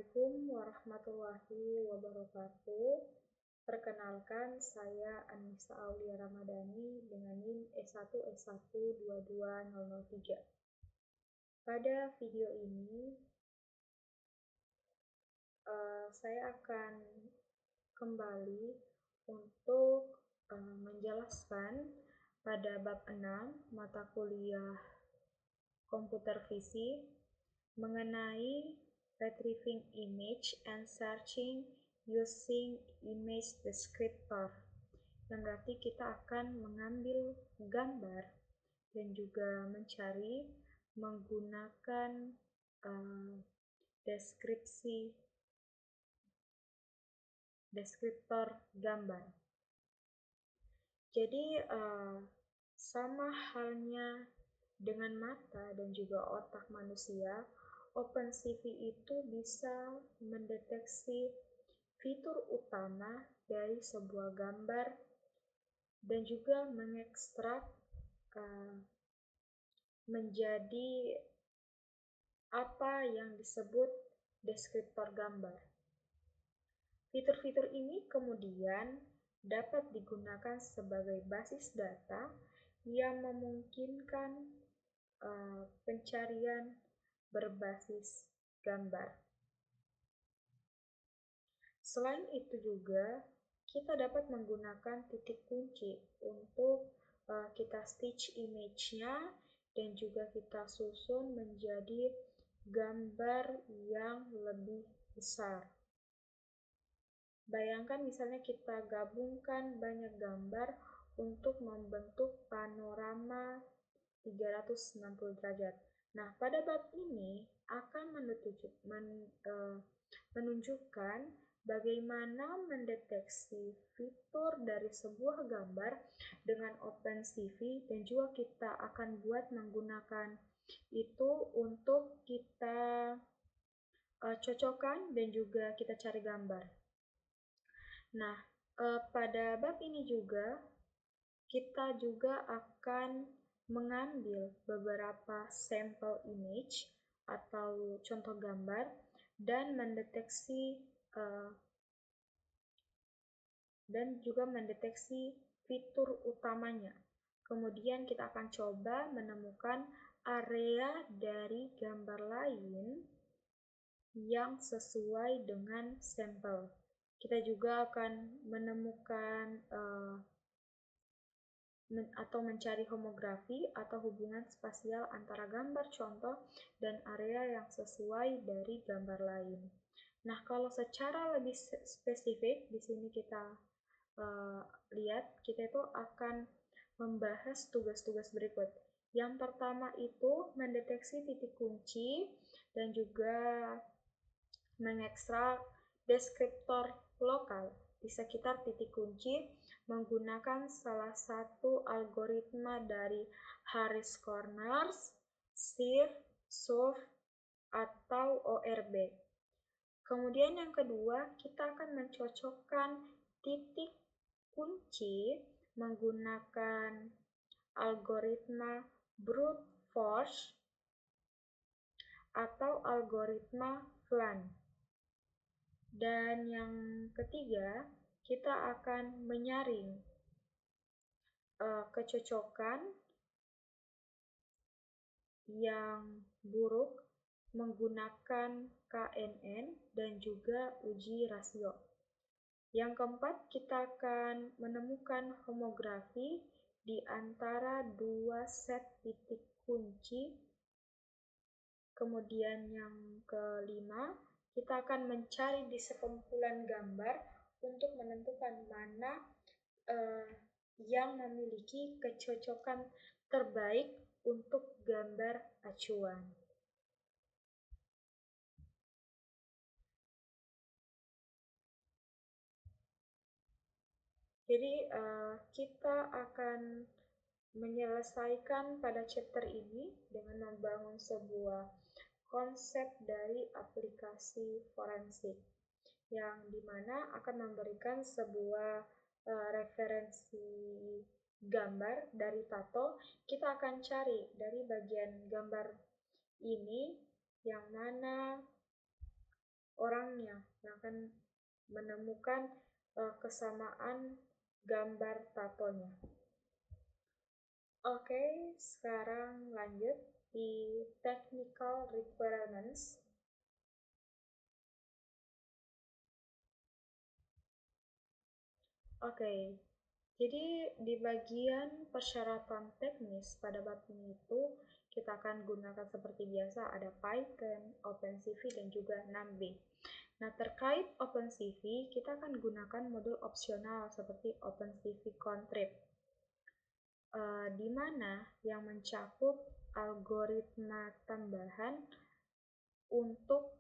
Assalamualaikum warahmatullahi wabarakatuh. Perkenalkan, saya Anissa Aulia Ramadhani dengan NIM S1S1220003. Pada video ini, saya akan kembali untuk menjelaskan pada bab 6 mata kuliah komputer visi mengenai retrieving image and searching using image descriptor, yang berarti kita akan mengambil gambar dan juga mencari menggunakan deskriptor gambar. Jadi sama halnya dengan mata dan juga otak manusia, OpenCV itu bisa mendeteksi fitur utama dari sebuah gambar dan juga mengekstrak menjadi apa yang disebut deskriptor gambar. Fitur-fitur ini kemudian dapat digunakan sebagai basis data yang memungkinkan pencarian berbasis gambar. Selain itu juga, kita dapat menggunakan titik kunci untuk kita stitch image-nya dan juga kita susun menjadi gambar yang lebih besar. Bayangkan misalnya kita gabungkan banyak gambar untuk membentuk panorama 360 derajat. Nah, pada bab ini akan menunjukkan bagaimana mendeteksi fitur dari sebuah gambar dengan OpenCV, dan juga kita akan buat menggunakan itu untuk kita cocokkan dan juga kita cari gambar. Nah, pada bab ini juga kita juga akan mengambil beberapa sampel image atau contoh gambar dan mendeteksi fitur utamanya. Kemudian kita akan coba menemukan area dari gambar lain yang sesuai dengan sampel. Kita juga akan menemukan atau mencari homografi atau hubungan spasial antara gambar contoh dan area yang sesuai dari gambar lain. Nah, kalau secara lebih spesifik di sini kita lihat, kita itu akan membahas tugas-tugas berikut. Yang pertama itu mendeteksi titik kunci dan juga mengekstrak deskriptor lokal di sekitar titik kunci menggunakan salah satu algoritma dari Harris Corners, SIRF, SURF, atau ORB. Kemudian yang kedua, kita akan mencocokkan titik kunci menggunakan algoritma brute force atau algoritma FLAN. Dan yang ketiga, kita akan menyaring kecocokan yang buruk menggunakan KNN dan juga uji rasio. Yang keempat, kita akan menemukan homografi di antara dua set titik kunci. Kemudian yang kelima, kita akan mencari di sekumpulan gambar untuk menentukan mana yang memiliki kecocokan terbaik untuk gambar acuan. Jadi kita akan menyelesaikan pada chapter ini dengan membangun sebuah konsep dari aplikasi forensik, yang dimana akan memberikan sebuah referensi gambar dari tato. Kita akan cari dari bagian gambar ini yang mana orangnya yang akan menemukan kesamaan gambar tatonya. Oke, sekarang lanjut di technical requirements. Oke, jadi di bagian persyaratan teknis pada bab ini itu kita akan gunakan seperti biasa ada Python, OpenCV, dan juga NumB. Nah, terkait OpenCV, kita akan gunakan modul opsional seperti OpenCV Contrib, di mana yang mencakup algoritma tambahan untuk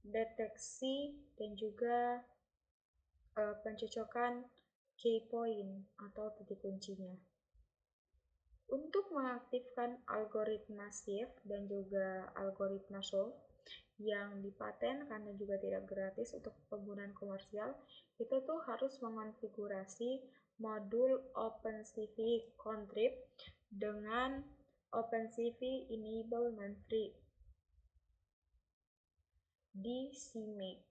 deteksi dan juga pencocokan key point atau titik kuncinya. Untuk mengaktifkan algoritma shift dan juga algoritma solve yang dipatenkan dan juga tidak gratis untuk penggunaan komersial, itu tuh harus mengonfigurasi modul OpenCV Contrib dengan OpenCV Enable Non-Free di CMake.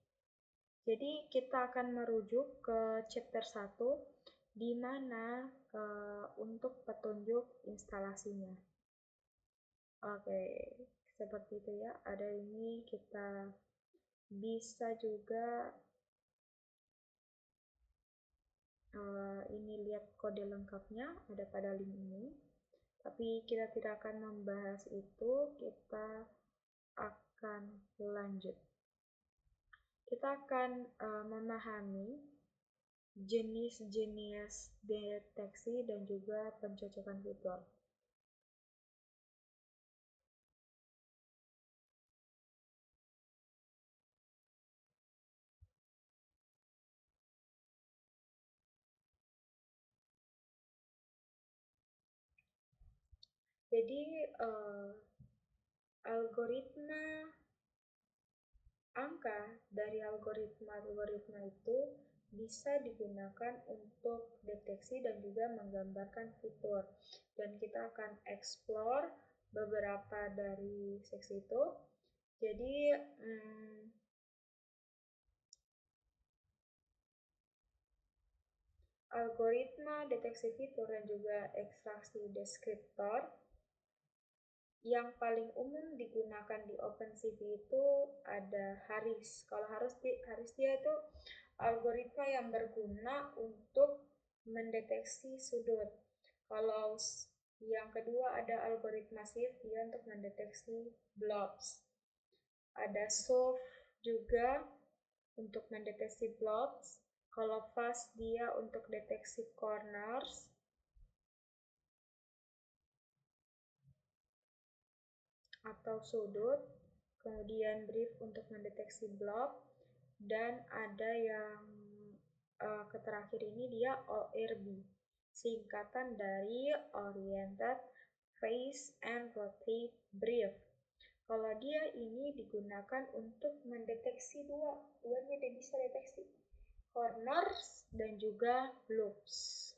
Jadi kita akan merujuk ke chapter 1 di mana untuk petunjuk instalasinya. Oke, seperti itu ya. Ada ini kita bisa juga ini lihat kode lengkapnya ada pada link ini. Tapi kita tidak akan membahas itu, kita akan lanjut. Kita akan memahami jenis-jenis deteksi dan juga pencocokan fitur. Jadi algoritma angka dari algoritma itu bisa digunakan untuk deteksi dan juga menggambarkan fitur. Dan kita akan explore beberapa dari seksi itu. Jadi algoritma deteksi fitur dan juga ekstraksi deskriptor yang paling umum digunakan di OpenCV itu ada Haris. Kalau Haris dia itu algoritma yang berguna untuk mendeteksi sudut. Kalau yang kedua ada algoritma shift dia untuk mendeteksi blobs. Ada solve juga untuk mendeteksi blobs. Kalau fast dia untuk deteksi corners. Atau sudut, kemudian brief untuk mendeteksi blob, dan ada yang terakhir ini dia ORB, singkatan dari Oriented Face and Rotate Brief. Kalau dia ini digunakan untuk mendeteksi duanya dia bisa deteksi corners dan juga blobs.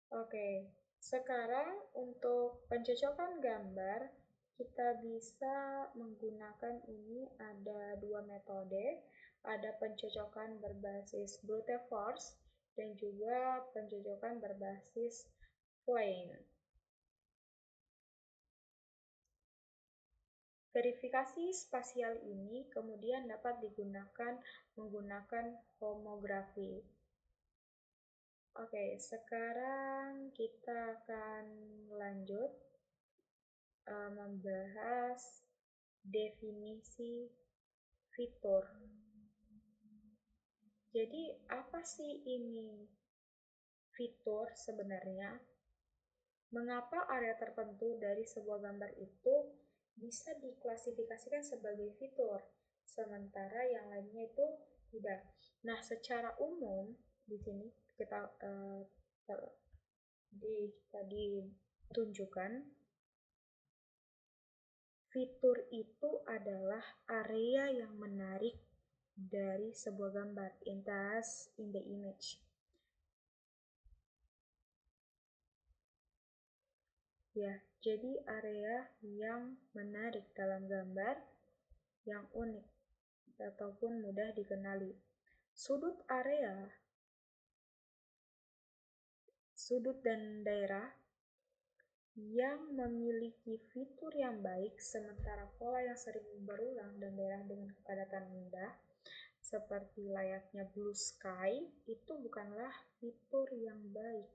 Oke, sekarang untuk pencocokan gambar, kita bisa menggunakan ini ada dua metode, ada pencocokan berbasis brute force dan juga pencocokan berbasis plain. Verifikasi spasial ini kemudian dapat digunakan menggunakan homografi. Oke, sekarang kita akan lanjut membahas definisi fitur. Jadi, apa sih ini fitur sebenarnya? Mengapa area tertentu dari sebuah gambar itu bisa diklasifikasikan sebagai fitur, sementara yang lainnya itu tidak? Nah, secara umum di sini kita ditunjukkan fitur itu adalah area yang menarik dari sebuah gambar, interest in the image. Ya, jadi area yang menarik dalam gambar, yang unik ataupun mudah dikenali. Sudut dan daerah yang memiliki fitur yang baik, sementara pola yang sering berulang dan daerah dengan kepadatan rendah, seperti layaknya blue sky, itu bukanlah fitur yang baik,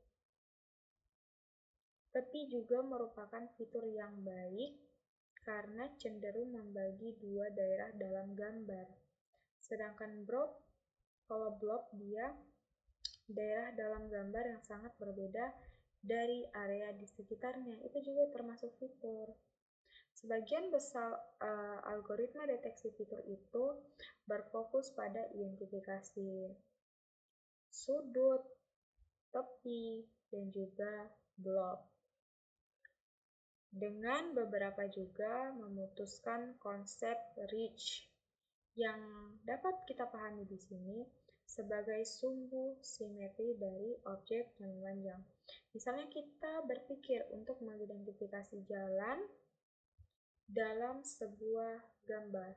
tapi juga merupakan fitur yang baik karena cenderung membagi dua daerah dalam gambar. Sedangkan kalau blob dia daerah dalam gambar yang sangat berbeda dari area di sekitarnya. Itu juga termasuk fitur. Sebagian besar algoritma deteksi fitur itu berfokus pada identifikasi sudut, tepi, dan juga blob. Dengan beberapa juga memutuskan konsep ridge yang dapat kita pahami di sini sebagai sumbu simetri dari objek yang memanjang. Misalnya kita berpikir untuk mengidentifikasi jalan dalam sebuah gambar.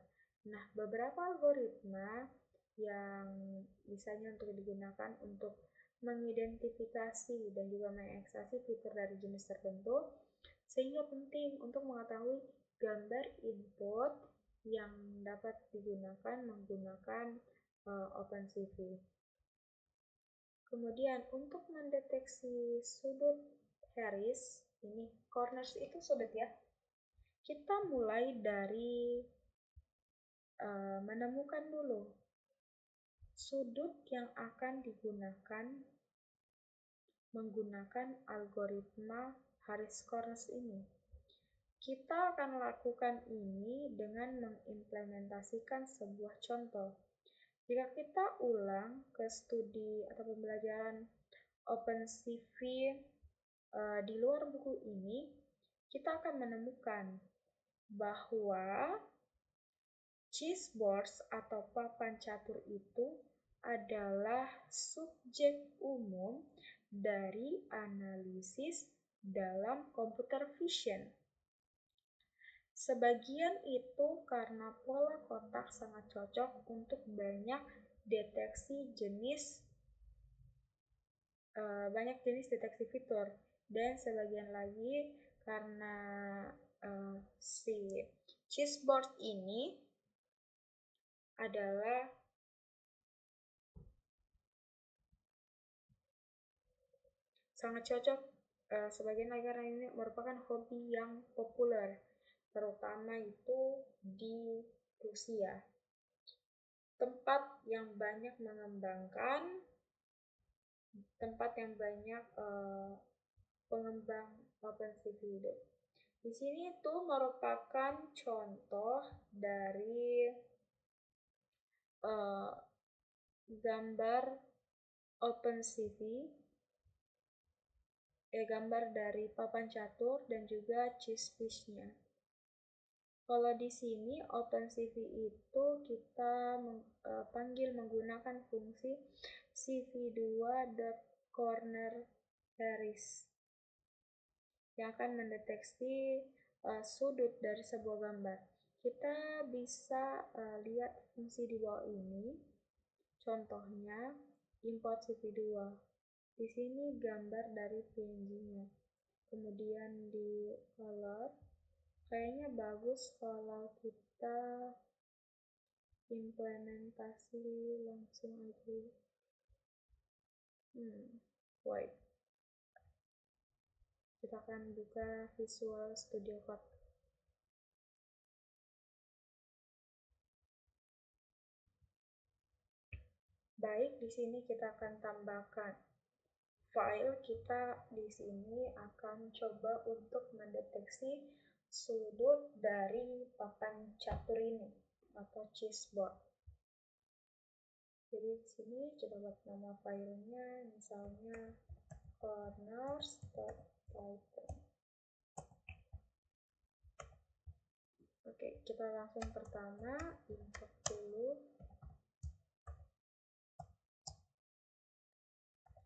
Nah, beberapa algoritma yang misalnya untuk digunakan untuk mengidentifikasi dan juga mengekstraksi fitur dari jenis tertentu, sehingga penting untuk mengetahui gambar input yang dapat digunakan menggunakan OpenCV. Kemudian untuk mendeteksi sudut Harris, ini corners itu sudut ya. Kita mulai dari menemukan dulu sudut yang akan digunakan menggunakan algoritma Harris Corners ini. Kita akan lakukan ini dengan mengimplementasikan sebuah contoh. Jika kita ulang ke studi atau pembelajaran OpenCV di luar buku ini, kita akan menemukan bahwa chessboard atau papan catur itu adalah subjek umum dari analisis dalam computer vision. Sebagian itu karena pola kotak sangat cocok untuk banyak jenis deteksi fitur, dan sebagian lagi karena si chessboard ini adalah sangat cocok, sebagian lagi karena ini merupakan hobi yang populer, terutama itu di Rusia, tempat yang banyak pengembang OpenCV. Di sini itu merupakan contoh dari gambar OpenCV, gambar dari papan catur dan juga chess piece-nya. Kalau di sini OpenCV itu kita panggil menggunakan fungsi cv2.cornerHarris yang akan mendeteksi sudut dari sebuah gambar. Kita bisa lihat fungsi di bawah ini. Contohnya import CV2. Di sini gambar dari PNG-nya. Kemudian di color, kayaknya bagus kalau kita implementasi langsung aja. White. Kita akan buka Visual Studio Code. Baik, di sini kita akan tambahkan file. Kita di sini akan coba untuk mendeteksi sudut dari papan catur ini atau chessboard. Jadi di sini kita buat nama filenya misalnya corners.python. Oke, kita langsung pertama import dulu.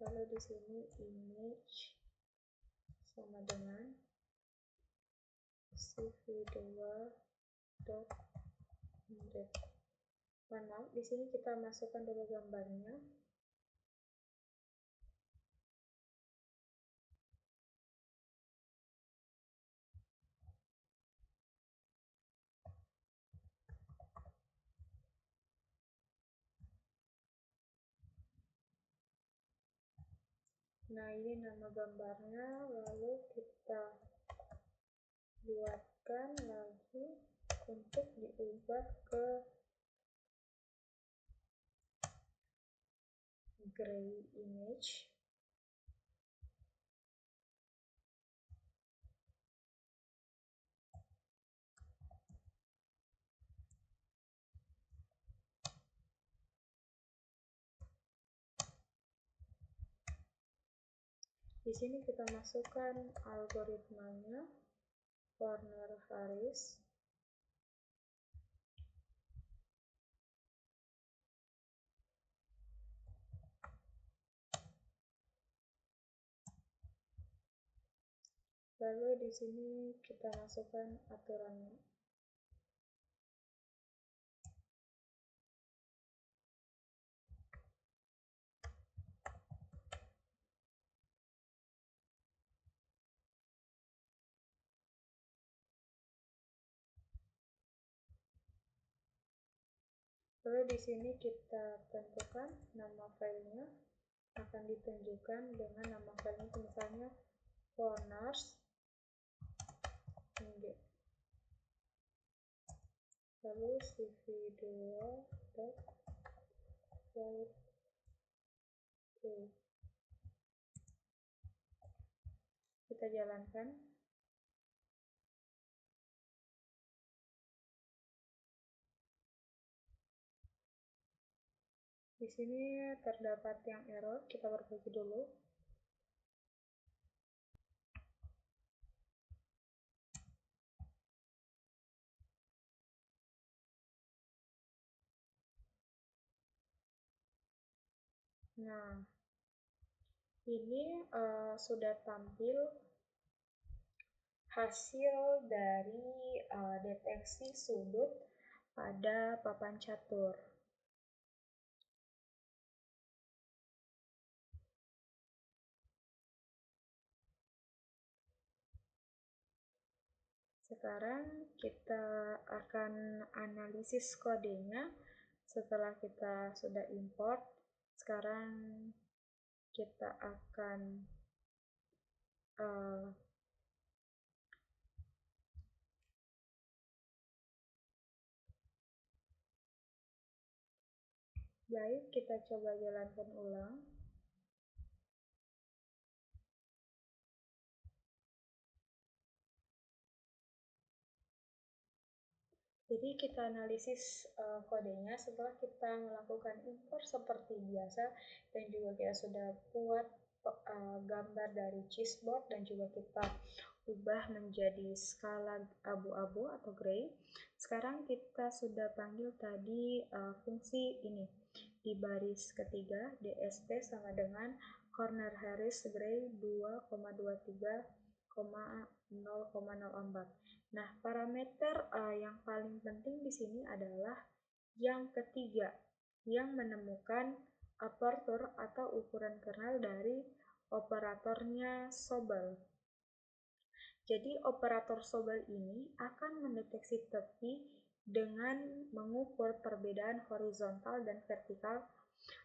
Lalu di sini image sama dengan cv2.index. Maaf, di sini kita masukkan dulu gambarnya. Nah, ini nama gambarnya, lalu kita buatkan lagi untuk diubah ke gray image. Di sini kita masukkan algoritmanya, Corner-Harris. Lalu di sini kita masukkan aturannya. Lalu di sini kita tentukan nama filenya, akan ditunjukkan dengan nama filenya misalnya corners. Lalu cv2.float. Kita jalankan. Di sini terdapat yang error, kita perbaiki dulu. Nah, ini sudah tampil hasil dari deteksi sudut pada papan catur. Sekarang kita akan analisis kodenya. Setelah kita sudah import, sekarang kita akan baik, kita coba jalankan ulang. Jadi kita analisis kodenya setelah kita melakukan import seperti biasa, dan juga kita sudah buat gambar dari chessboard dan juga kita ubah menjadi skala abu-abu atau gray. Sekarang kita sudah panggil tadi fungsi ini di baris ketiga, dsp sama dengan Corner-Harris gray 2,23,0,04. Nah, parameter yang paling penting di sini adalah yang ketiga, yang menemukan aperture atau ukuran kernel dari operatornya Sobel. Jadi operator Sobel ini akan mendeteksi tepi dengan mengukur perbedaan horizontal dan vertikal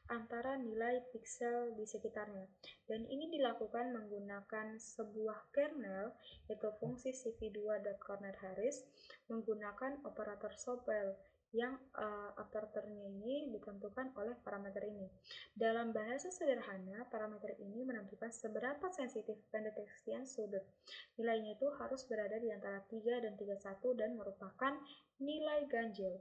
antara nilai piksel di sekitarnya. Dan ini dilakukan menggunakan sebuah kernel, yaitu fungsi cv2.corner-harris, menggunakan operator Sobel yang aperture-nya ini ditentukan oleh parameter ini. Dalam bahasa sederhana, parameter ini menentukan seberapa sensitif pendeteksian sudut. Nilainya itu harus berada di antara 3 dan 31 dan merupakan nilai ganjil.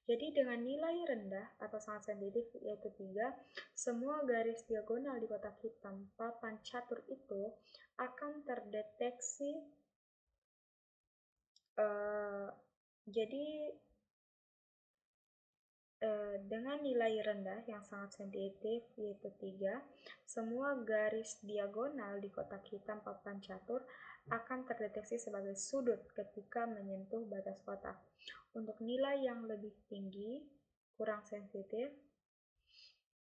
Jadi dengan nilai rendah atau sangat sensitif yaitu 3, semua garis diagonal di kotak hitam papan catur itu akan terdeteksi. Jadi dengan nilai rendah yang sangat sensitif yaitu 3, semua garis diagonal di kotak hitam papan catur akan terdeteksi sebagai sudut ketika menyentuh batas kotak. Untuk nilai yang lebih tinggi, kurang sensitif,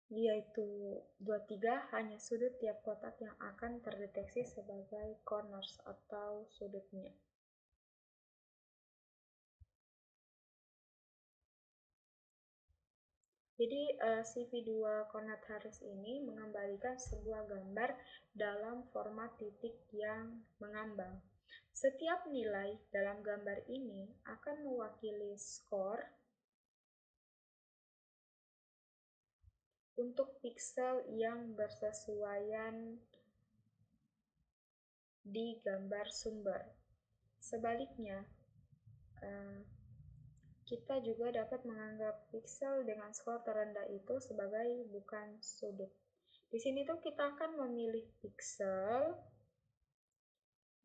yaitu 23, hanya sudut tiap kotak yang akan terdeteksi sebagai corners atau sudutnya. Jadi CV2 Conrad Harris ini mengembalikan sebuah gambar dalam format titik yang mengambang. Setiap nilai dalam gambar ini akan mewakili skor untuk piksel yang bersesuaian di gambar sumber. Sebaliknya, kita juga dapat menganggap piksel dengan skor terendah itu sebagai bukan sudut. Di sini tuh kita akan memilih piksel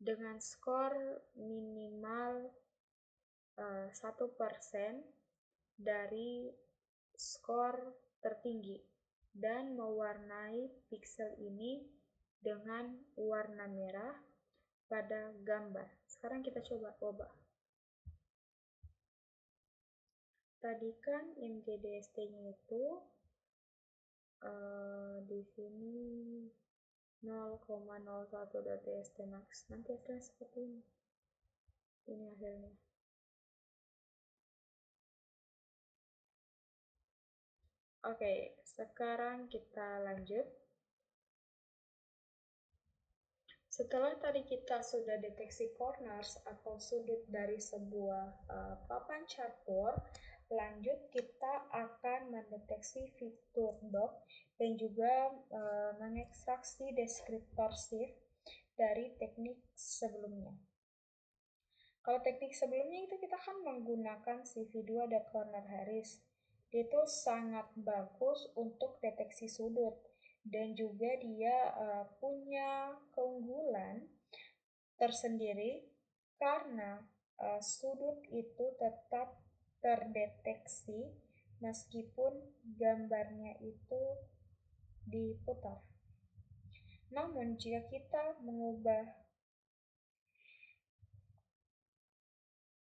dengan skor minimal 1% dari skor tertinggi dan mewarnai piksel ini dengan warna merah pada gambar. Sekarang kita coba ubah. Tadi kan MGDST-nya itu di sini 0,01.dst max. Nanti hasilnya seperti ini. Ini hasilnya. Oke, sekarang kita lanjut. Setelah tadi kita sudah deteksi corners atau sudut dari sebuah papan catur, lanjut kita akan mendeteksi fitur dot dan juga mengekstraksi deskriptor shift dari teknik sebelumnya. Kalau teknik sebelumnya itu kita kan menggunakan CV2.Conrad Harris. Itu sangat bagus untuk deteksi sudut dan juga dia punya keunggulan tersendiri karena sudut itu tetap terdeteksi meskipun gambarnya itu diputar. Namun jika kita mengubah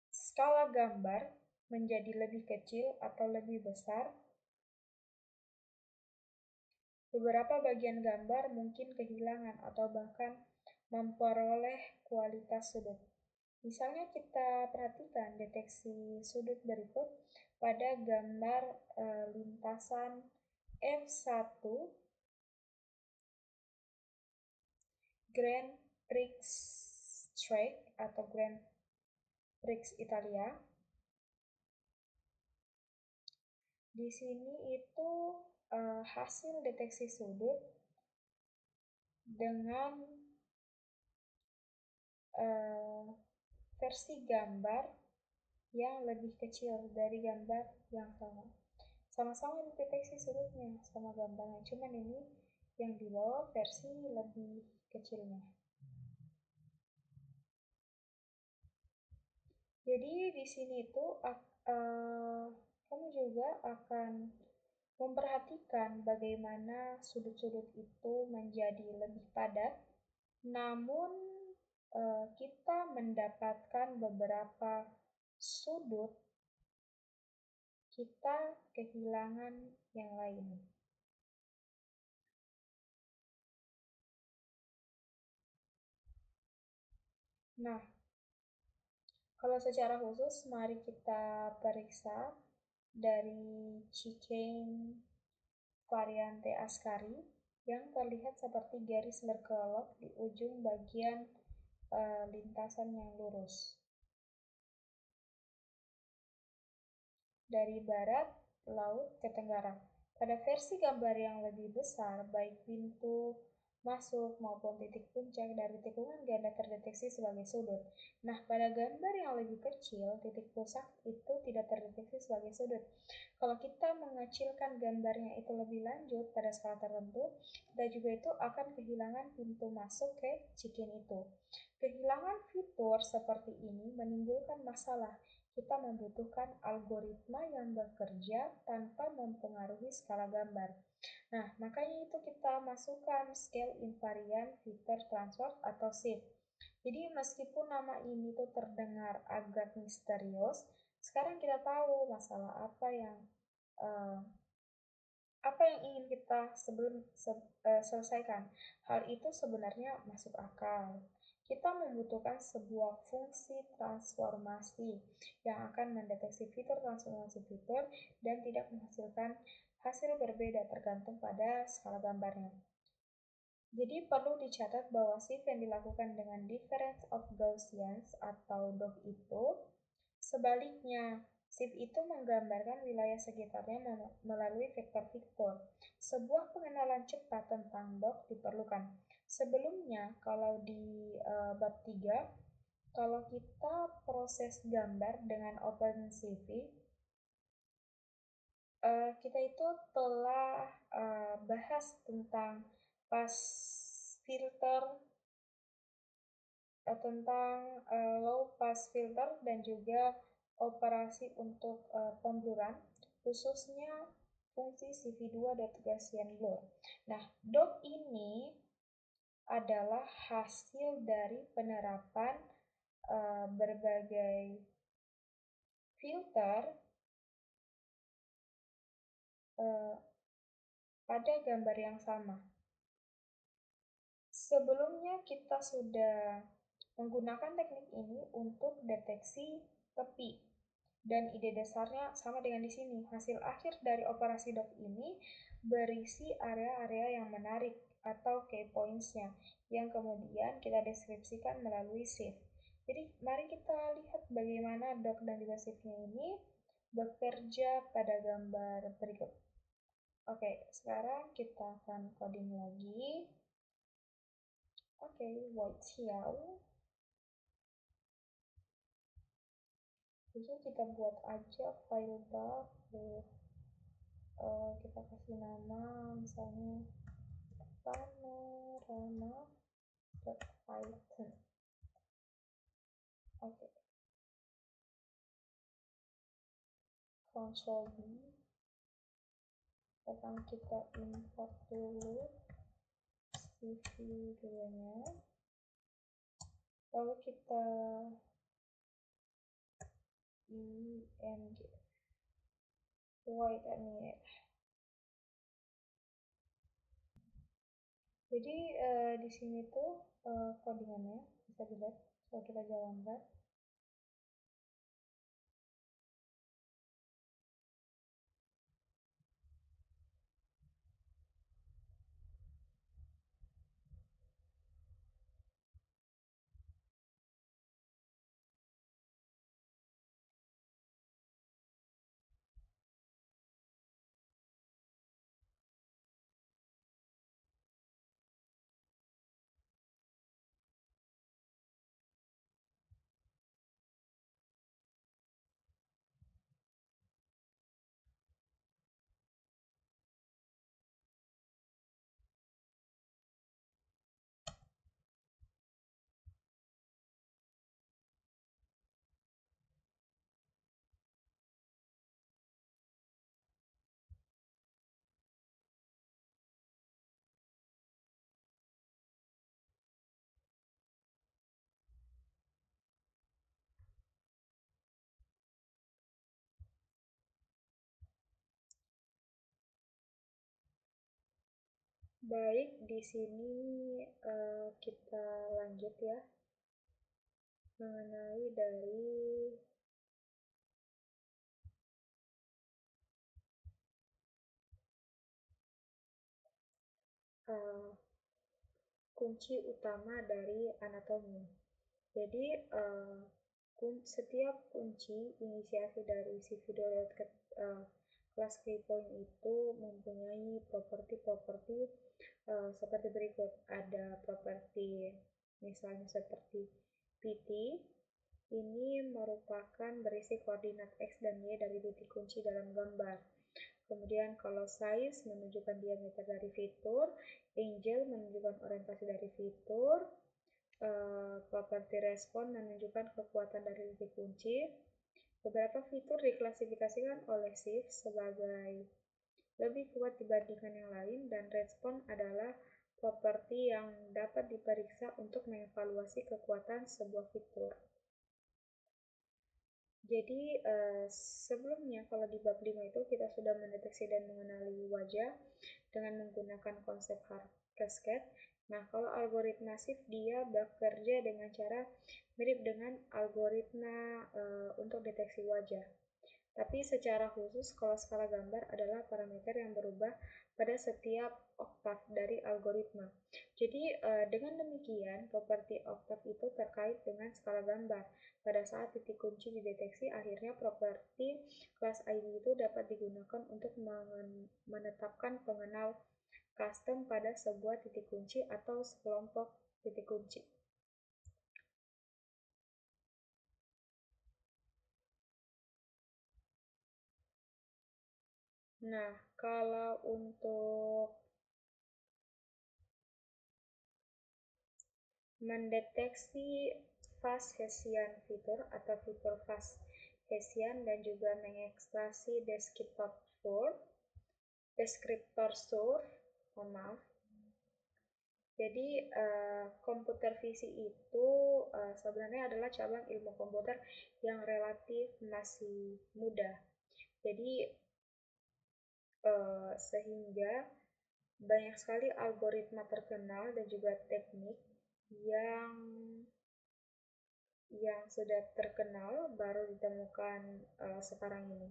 skala gambar menjadi lebih kecil atau lebih besar, beberapa bagian gambar mungkin kehilangan atau bahkan memperoleh kualitas sudut. Misalnya kita perhatikan deteksi sudut berikut pada gambar lintasan F1 Grand Prix Track atau Grand Prix Italia. Di sini itu hasil deteksi sudut dengan versi gambar yang lebih kecil dari gambar yang sama. Sama-sama deteksi sudutnya sama gambarnya, cuman ini yang di bawah versi lebih kecilnya. Jadi di sini itu kamu juga akan memperhatikan bagaimana sudut-sudut itu menjadi lebih padat, namun kita mendapatkan beberapa sudut, kita kehilangan yang lain. Nah, kalau secara khusus, mari kita periksa dari Chicane Variante Ascari yang terlihat seperti garis berkelok di ujung bagian lintasan yang lurus. Dari barat laut ke tenggara. Pada versi gambar yang lebih besar, baik pintu masuk maupun titik puncak dari tikungan ganda terdeteksi sebagai sudut. Nah, pada gambar yang lebih kecil, titik pusat itu tidak terdeteksi sebagai sudut. Kalau kita mengecilkan gambarnya itu lebih lanjut pada skala tertentu, kita juga itu akan kehilangan pintu masuk ke Chicane itu. Kehilangan fitur seperti ini menimbulkan masalah kita membutuhkan algoritma yang bekerja tanpa mempengaruhi skala gambar. Nah, makanya itu kita masukkan scale invariant feature transform atau SIF. Jadi meskipun nama ini tuh terdengar agak misterius, sekarang kita tahu masalah uh, apa yang ingin kita selesaikan. Hal itu sebenarnya masuk akal. Kita membutuhkan sebuah fungsi transformasi yang akan mendeteksi fitur transformasi fitur dan tidak menghasilkan hasil berbeda tergantung pada skala gambarnya. Jadi perlu dicatat bahwa shift yang dilakukan dengan difference of Gaussians atau DOF itu sebaliknya. Shift itu menggambarkan wilayah sekitarnya melalui vektor-vektor. Sebuah pengenalan cepat tentang DOF diperlukan. Sebelumnya, kalau di bab 3, kalau kita proses gambar dengan OpenCV, kita itu telah bahas tentang pass filter, tentang low pass filter dan juga operasi untuk pembluran, khususnya fungsi CV2.Gaussian blur. Nah, DOF ini adalah hasil dari penerapan berbagai filter pada gambar yang sama. Sebelumnya kita sudah menggunakan teknik ini untuk deteksi tepi. Dan ide dasarnya sama dengan di sini. Hasil akhir dari operasi DOF ini berisi area-area yang menarik atau key points-nya yang kemudian kita deskripsikan melalui shift. Jadi mari kita lihat bagaimana DOF dan juga shift-nya ini bekerja pada gambar berikut. Oke, sekarang kita akan coding lagi. Oke, white Xiao. Jadi kita buat aja file baru. Kita kasih nama misalnya panorama.python. Oke. Console B. Sekarang kita import dulu CV2-nya. Lalu kita img void.ini. Jadi di sini tuh codingannya bisa dilihat kalau kita jalankan. Baik, di sini kita lanjut ya mengenai dari kunci utama dari anatomi. Jadi setiap kunci inisiasi dari CV2 kelas keypoint itu mempunyai properti-properti seperti berikut. Ada properti misalnya seperti PT, ini merupakan berisi koordinat X dan Y dari titik kunci dalam gambar. Kemudian kalau size menunjukkan diameter dari fitur, angel menunjukkan orientasi dari fitur, properti respon menunjukkan kekuatan dari titik kunci, Beberapa fitur diklasifikasikan oleh SIF sebagai lebih kuat dibandingkan yang lain, dan respon adalah properti yang dapat diperiksa untuk mengevaluasi kekuatan sebuah fitur. Jadi sebelumnya kalau di bab 5 itu kita sudah mendeteksi dan mengenali wajah dengan menggunakan konsep cascade. Nah, kalau algoritma SIF dia bekerja dengan cara mirip dengan algoritma untuk deteksi wajah. Tapi secara khusus, kalau skala gambar adalah parameter yang berubah pada setiap oktav dari algoritma. Jadi, dengan demikian, properti oktav itu terkait dengan skala gambar. Pada saat titik kunci dideteksi, akhirnya properti kelas ID itu dapat digunakan untuk menetapkan pengenal custom pada sebuah titik kunci atau sekelompok titik kunci. Nah, kalau untuk mendeteksi fast Hessian fitur atau fitur fast Hessian dan juga mengekstraksi deskriptor source, mohon maaf. Jadi komputer visi itu sebenarnya adalah cabang ilmu komputer yang relatif masih muda. Jadi sehingga banyak sekali algoritma terkenal dan juga teknik yang sudah terkenal baru ditemukan sekarang ini.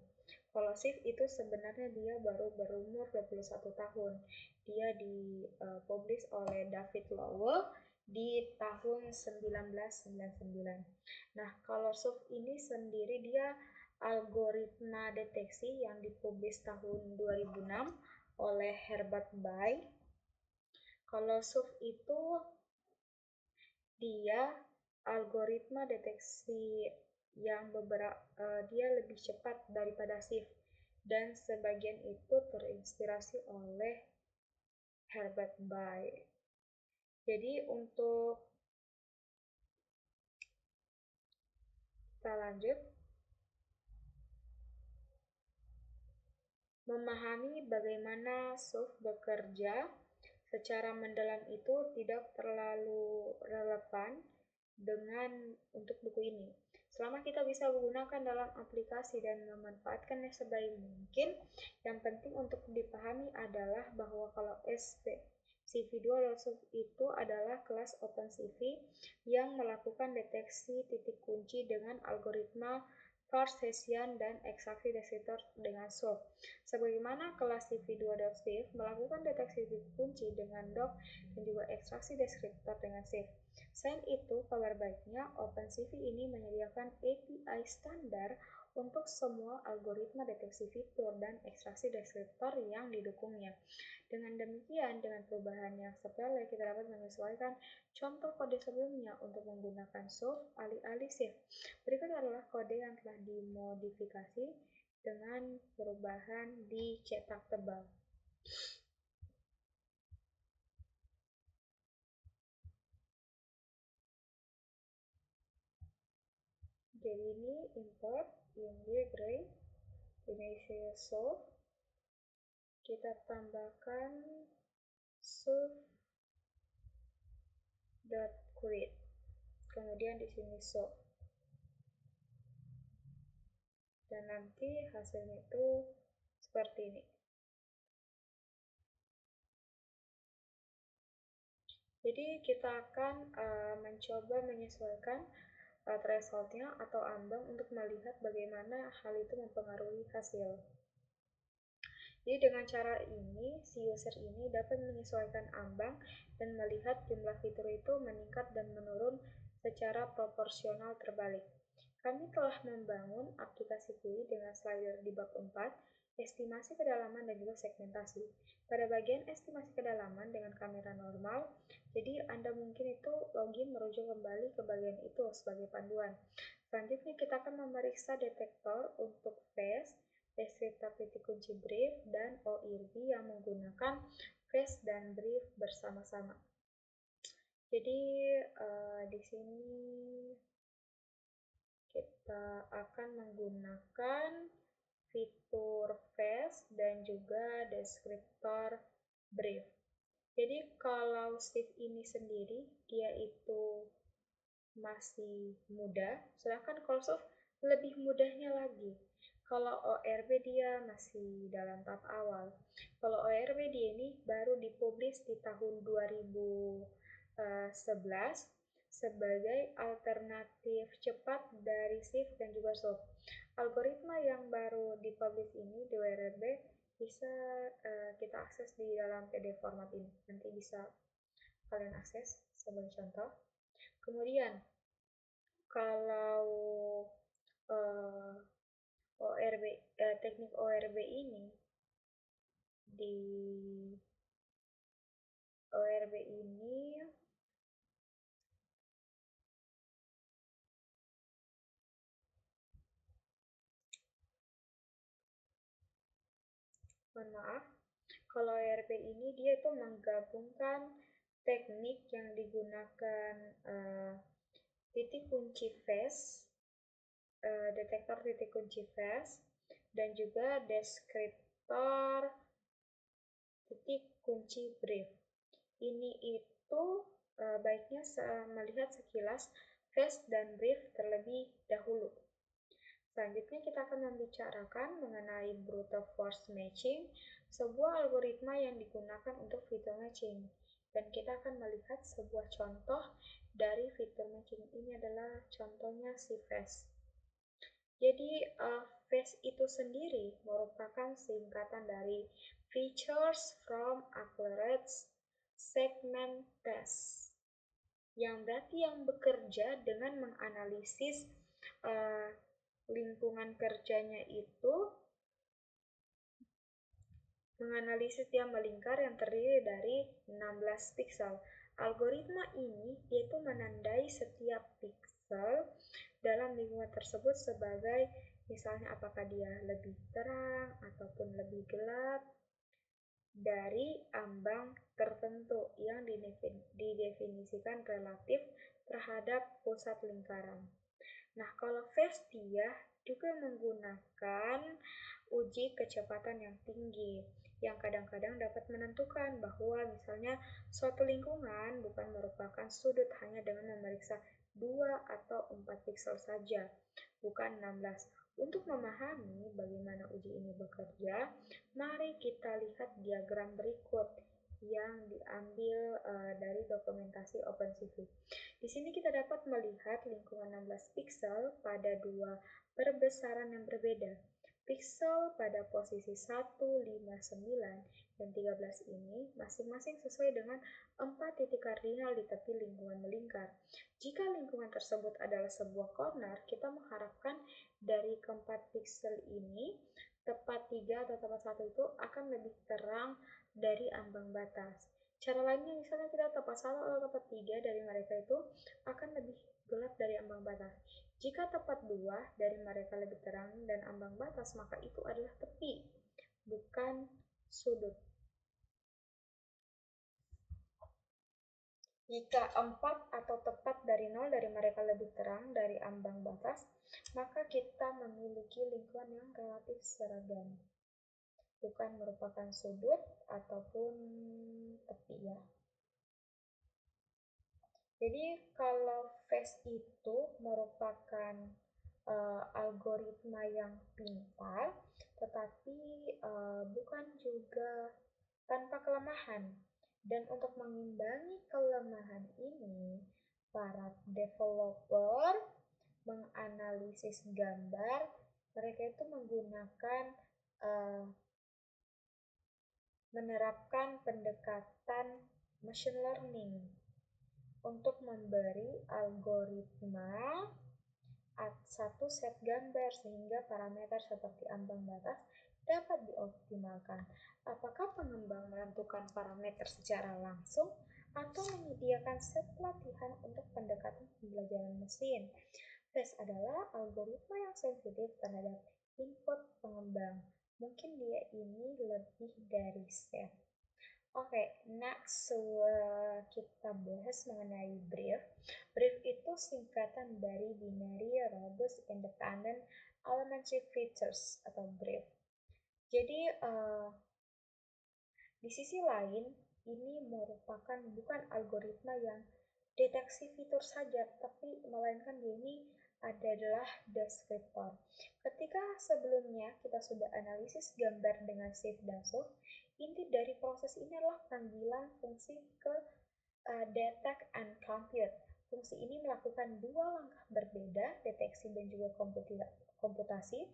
Kalau SIF itu sebenarnya dia baru berumur 21 tahun. Dia dipublish oleh David Lowell di tahun 1999. Nah, kalau SIF ini sendiri dia algoritma deteksi yang dipublish tahun 2006 oleh Herbert Bay. Kalau SIF itu dia algoritma deteksi yang dia lebih cepat daripada SIF, dan sebagian itu terinspirasi oleh Herbert Bay. Jadi untuk kita lanjut, memahami bagaimana SIF bekerja secara mendalam itu tidak terlalu relevan dengan untuk buku ini. Selama kita bisa menggunakan dalam aplikasi dan memanfaatkannya sebaik mungkin, yang penting untuk dipahami adalah bahwa kalau CV2.SIF itu adalah kelas OpenCV yang melakukan deteksi titik kunci dengan algoritma fast Hessian dan ekstraksi deskriptor dengan SOAP. Sebagaimana kelas CV2.SIF melakukan deteksi titik kunci dengan doc dan juga ekstraksi deskriptor dengan SIF. Selain itu, kabar baiknya, OpenCV ini menyediakan API standar untuk semua algoritma deteksi fitur dan ekstraksi deskriptor yang didukungnya. Dengan demikian, dengan perubahan yang sepele, kita dapat menyesuaikan contoh kode sebelumnya untuk menggunakan SOAP alih-alih SIF. Berikut adalah kode yang telah dimodifikasi dengan perubahan dicetak tebal. Jadi ini import IMG Gray initial SOAP, kita tambahkan SOAP.create, kemudian di sini SOAP, dan nanti hasilnya itu seperti ini. Jadi kita akan mencoba menyesuaikan thresholdnya atau ambang untuk melihat bagaimana hal itu mempengaruhi hasil. Jadi dengan cara ini, si user ini dapat menyesuaikan ambang dan melihat jumlah fitur itu meningkat dan menurun secara proporsional terbalik. Kami telah membangun aplikasi GUI dengan slider di bab 4, estimasi kedalaman dan juga segmentasi. Pada bagian estimasi kedalaman dengan kamera normal, jadi Anda mungkin itu login merujuk kembali ke bagian itu sebagai panduan. Selanjutnya kita akan memeriksa detektor untuk face, deskriptor titik kunci brief, dan OIRB yang menggunakan face dan brief bersama-sama. Jadi di sini kita akan menggunakan fitur face dan juga deskriptor brief. Jadi kalau shift ini sendiri dia itu masih mudah, sedangkan kalau soft lebih mudahnya lagi. Kalau ORB dia masih dalam tahap awal. Kalau ORB dia ini baru dipublish di tahun 2011 sebagai alternatif cepat dari Shift dan juga Soft. Algoritma yang baru dipublish ini di ORB bisa kita akses di dalam PDF format ini. Nanti bisa kalian akses sebagai contoh. Kemudian kalau ORB teknik ORB ini di ORB ini mohon maaf, kalau ORB ini dia itu menggabungkan teknik yang digunakan titik kunci face, detektor titik kunci face, dan juga deskriptor titik kunci brief. Ini itu baiknya melihat sekilas face dan brief terlebih dahulu. Selanjutnya kita akan membicarakan mengenai brute force matching, sebuah algoritma yang digunakan untuk fitur matching. Dan kita akan melihat sebuah contoh dari fitur matching. Ini adalah contohnya si face. Jadi face itu sendiri merupakan singkatan dari Features from Accelerated Segment Test, yang berarti yang bekerja dengan menganalisis lingkungan kerjanya itu menganalisis yang melingkar yang terdiri dari 16 pixel. Algoritma ini yaitu menandai setiap pixel dalam lingkungan tersebut sebagai misalnya apakah dia lebih terang ataupun lebih gelap dari ambang tertentu yang didefinisikan relatif terhadap pusat lingkaran. Nah, kalau Vestia juga menggunakan uji kecepatan yang tinggi, yang kadang-kadang dapat menentukan bahwa misalnya suatu lingkungan bukan merupakan sudut hanya dengan memeriksa 2 atau 4 pixel saja, bukan 16. Untuk memahami bagaimana uji ini bekerja, mari kita lihat diagram berikut yang diambil dari dokumentasi OpenCV. Di sini kita dapat melihat lingkungan 16 pixel pada dua perbesaran yang berbeda. Pixel pada posisi 159 dan 13 ini masing-masing sesuai dengan 4 titik kardinal di tepi lingkungan melingkar. Jika lingkungan tersebut adalah sebuah corner, kita mengharapkan dari keempat pixel ini tepat 3 atau tepat 1 itu akan lebih terang dari ambang batas. Cara lainnya misalnya kita tepat 1 atau tepat 3 dari mereka itu akan lebih gelap dari ambang batas. Jika tepat 2 dari mereka lebih terang dan ambang batas, maka itu adalah tepi, bukan sudut. Jika 4 atau tepat dari 0 dari mereka lebih terang dari ambang batas, maka kita memiliki lingkungan yang relatif seragam, bukan merupakan sudut ataupun tepi ya. Jadi kalau face itu merupakan algoritma yang pintar, tetapi bukan juga tanpa kelemahan. Dan untuk mengimbangi kelemahan ini, para developer menganalisis gambar, mereka itu menggunakan menerapkan pendekatan machine learning untuk memberi algoritma satu set gambar sehingga parameter seperti ambang batas dapat dioptimalkan. Apakah pengembang menentukan parameter secara langsung atau menyediakan set pelatihan untuk pendekatan pembelajaran mesin? Face adalah algoritma yang sensitif terhadap input pengembang. Mungkin dia ini lebih dari set. Oke, next kita bahas mengenai brief. Brief itu singkatan dari Binary Robust Independent Elementary Features atau brief. Jadi di sisi lain, ini merupakan bukan algoritma yang deteksi fitur saja, tapi melainkan dia ini adalah deskriptor. Ketika sebelumnya kita sudah analisis gambar dengan save dan show, inti dari proses ini adalah panggilan fungsi ke detect and compute. Fungsi ini melakukan dua langkah berbeda, deteksi dan juga komputasi,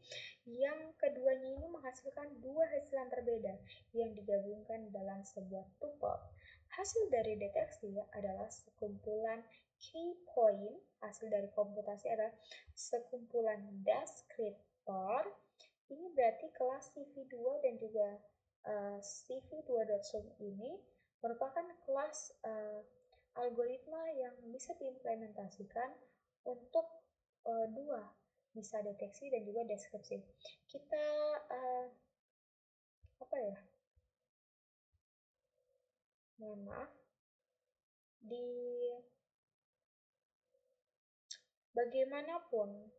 yang keduanya ini menghasilkan dua hasil yang berbeda yang digabungkan dalam sebuah tuple. Hasil dari deteksi adalah sekumpulan key point, hasil dari komputasi adalah sekumpulan deskriptor. Ini berarti kelas CV2 dan juga CV2.sum ini merupakan kelas algoritma yang bisa diimplementasikan untuk dua, bisa deteksi dan juga deskripsi. Kita apa ya? Mohon maaf. Di bagaimanapun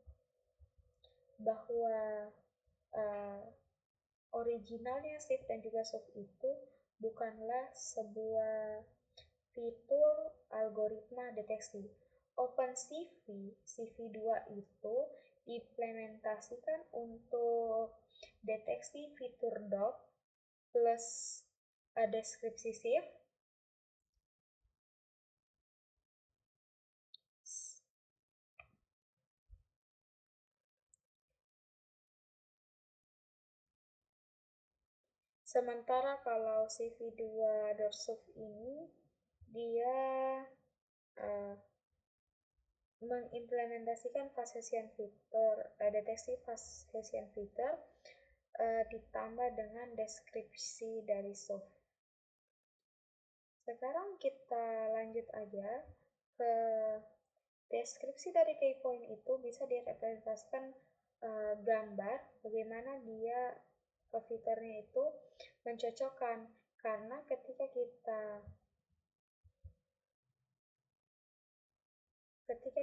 bahwa uh, originalnya save dan juga soft itu bukanlah sebuah fitur algoritma deteksi. OpenCV, CV2 itu diimplementasikan untuk deteksi fitur doc plus deskripsi shift. Sementara kalau CV2.soft ini dia mengimplementasikan fast Hessian fitur, deteksi fast Hessian fitur ditambah dengan deskripsi dari soft. Sekarang kita lanjut aja ke deskripsi dari key point itu bisa direpresentasikan gambar bagaimana dia ke fiturnya itu mencocokkan, karena ketika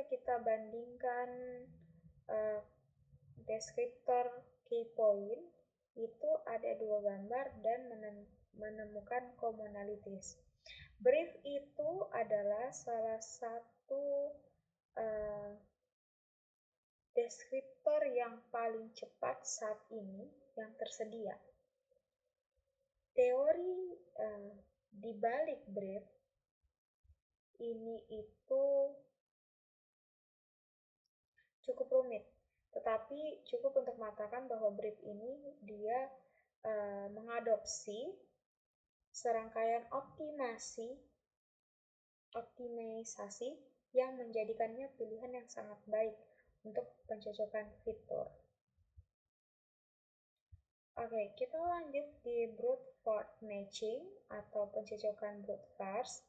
kita bandingkan deskriptor key point itu ada dua gambar dan menemukan commonalities. Brief itu adalah salah satu deskriptor yang paling cepat saat ini yang tersedia. Teori di balik brief ini itu cukup rumit, tetapi cukup untuk mengatakan bahwa brief ini dia mengadopsi serangkaian optimisasi yang menjadikannya pilihan yang sangat baik untuk pencocokan fitur. Oke, kita lanjut di brute force matching atau pencocokan brute force.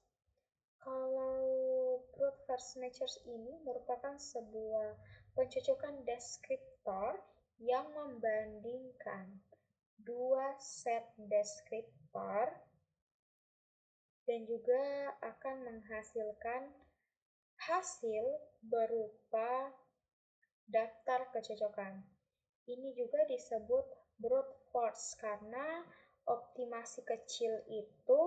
Kalau brute force matchers ini merupakan sebuah pencocokan deskriptor yang membandingkan dua set deskriptor dan juga akan menghasilkan hasil berupa daftar kecocokan. Ini juga disebut brute force karena optimasi kecil itu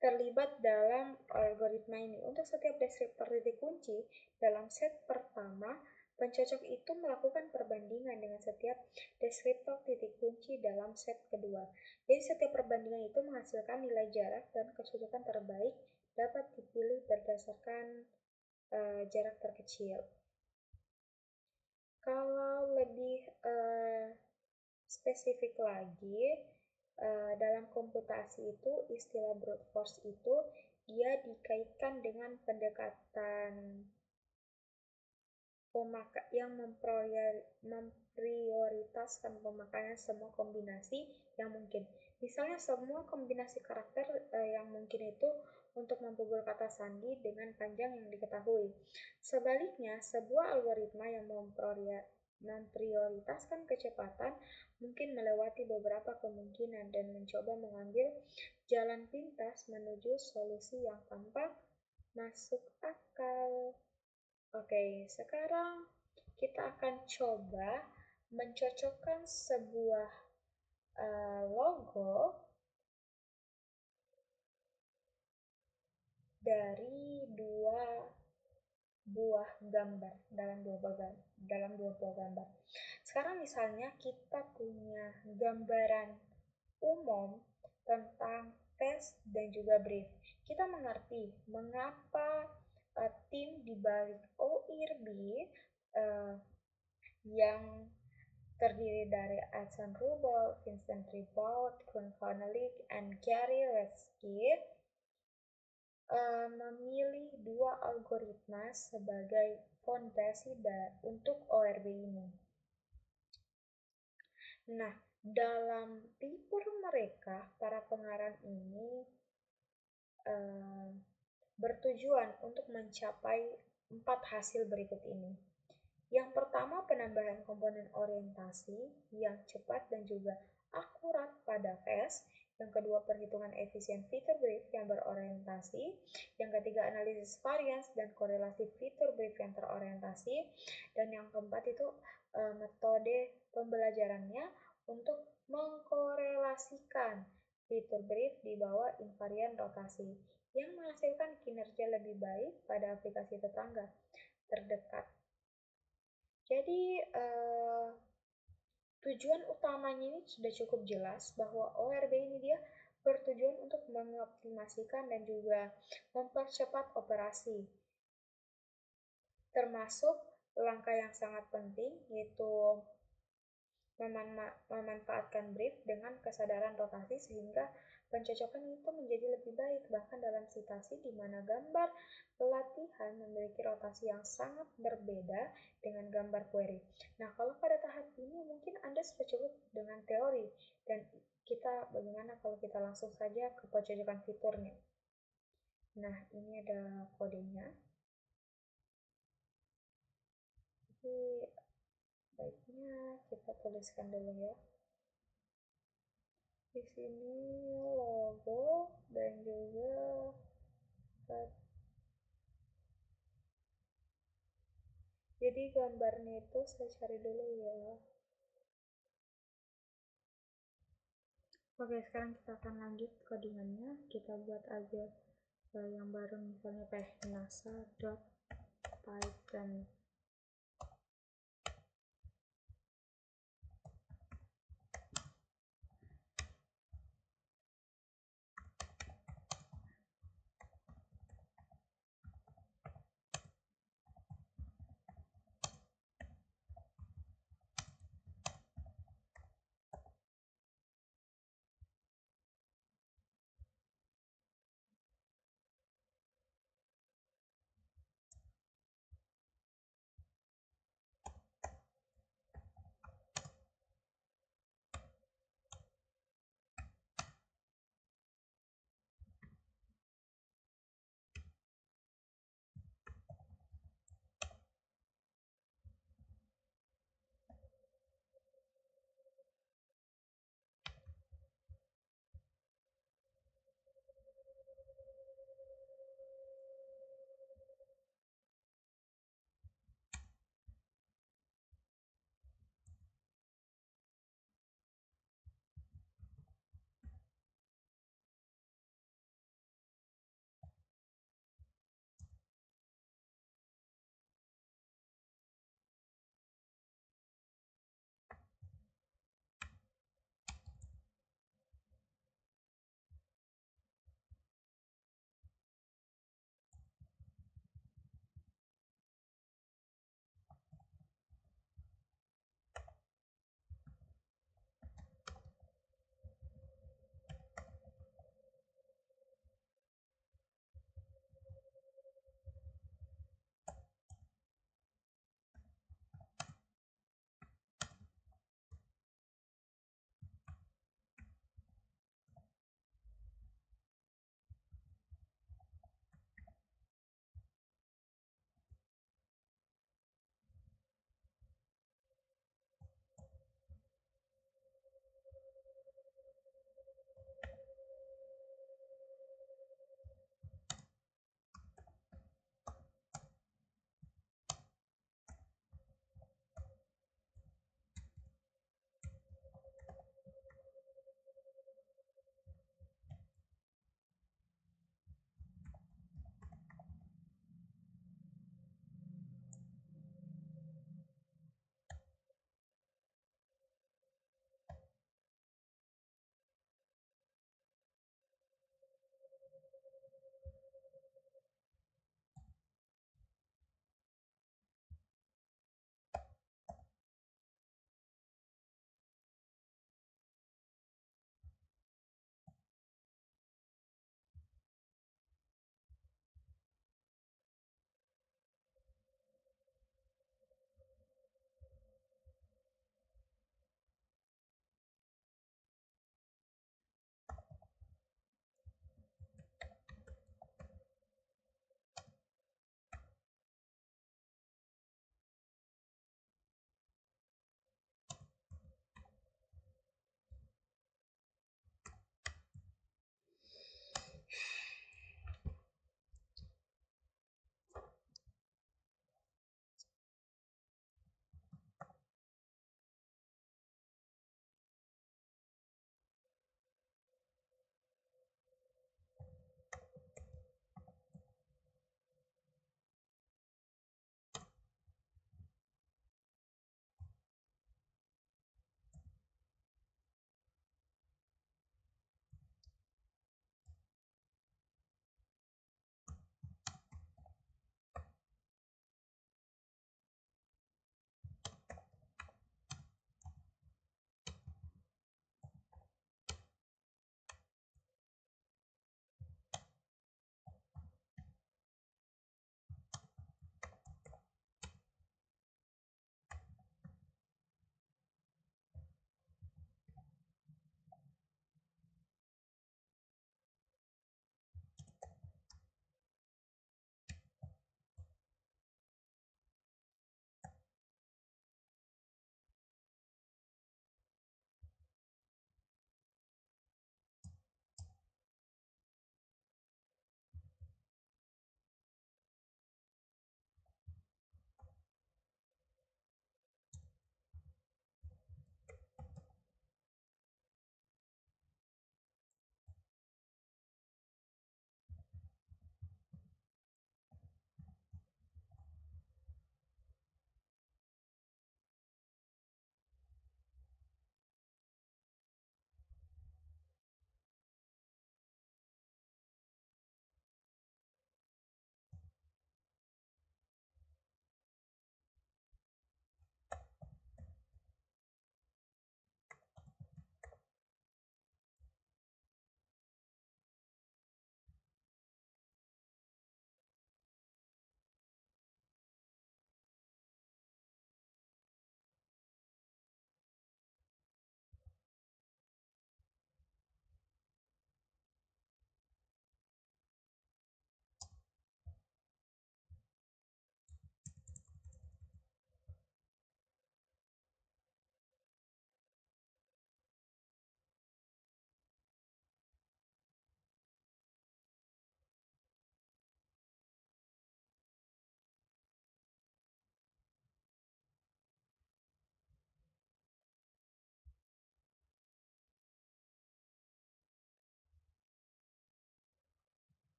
terlibat dalam algoritma ini. Untuk setiap deskriptor titik kunci dalam set pertama, pencocok itu melakukan perbandingan dengan setiap deskriptor titik kunci dalam set kedua. Jadi setiap perbandingan itu menghasilkan nilai jarak dan kecocokan terbaik dapat dipilih berdasarkan jarak terkecil. Kalau lebih spesifik lagi, dalam komputasi itu istilah brute force itu dia dikaitkan dengan pendekatan yang memprioritaskan pemakaian semua kombinasi yang mungkin. Misalnya semua kombinasi karakter yang mungkin itu untuk membobol kata sandi dengan panjang yang diketahui. Sebaliknya, sebuah algoritma yang memprioritaskan kecepatan, mungkin melewati beberapa kemungkinan dan mencoba mengambil jalan pintas menuju solusi yang tampak masuk akal. Oke, sekarang kita akan coba mencocokkan sebuah logo dari dua buah gambar dalam dua buah gambar. Sekarang misalnya kita punya gambaran umum tentang tes dan juga brief. Kita mengerti mengapa tim di balik OIRB yang terdiri dari Edson Rubel, Vincent Ribaud, Koen Connelly, and Gary Retzky memilih dua algoritma sebagai fondasi untuk ORB ini. Nah, dalam paper mereka, para pengarang ini bertujuan untuk mencapai 4 hasil berikut ini. Yang pertama, penambahan komponen orientasi yang cepat dan juga akurat pada tes. Yang kedua, perhitungan efisien fitur brief yang berorientasi. Yang ketiga, analisis varians dan korelasi fitur brief yang terorientasi. Dan yang keempat itu metode pembelajarannya untuk mengkorelasikan fitur brief di bawah invarian rotasi yang menghasilkan kinerja lebih baik pada aplikasi tetangga terdekat. Jadi tujuan utamanya ini sudah cukup jelas bahwa ORB ini dia bertujuan untuk mengoptimasikan dan juga mempercepat operasi. Termasuk langkah yang sangat penting yaitu memanfaatkan brief dengan kesadaran rotasi sehingga pencocokan itu menjadi lebih baik, bahkan dalam situasi di mana gambar pelatihan memiliki rotasi yang sangat berbeda dengan gambar query. Nah, kalau pada tahap ini mungkin Anda sudah cukup dengan teori, dan kita bagaimana kalau kita langsung saja ke pencocokan fiturnya. Nah, ini ada kodenya. Jadi baiknya kita tuliskan dulu ya. Di sini logo dan juga jadi gambarnya itu saya cari dulu ya. Oke, sekarang kita akan lanjut codingannya. Kita buat aja yang baru, misalnya nasa.python.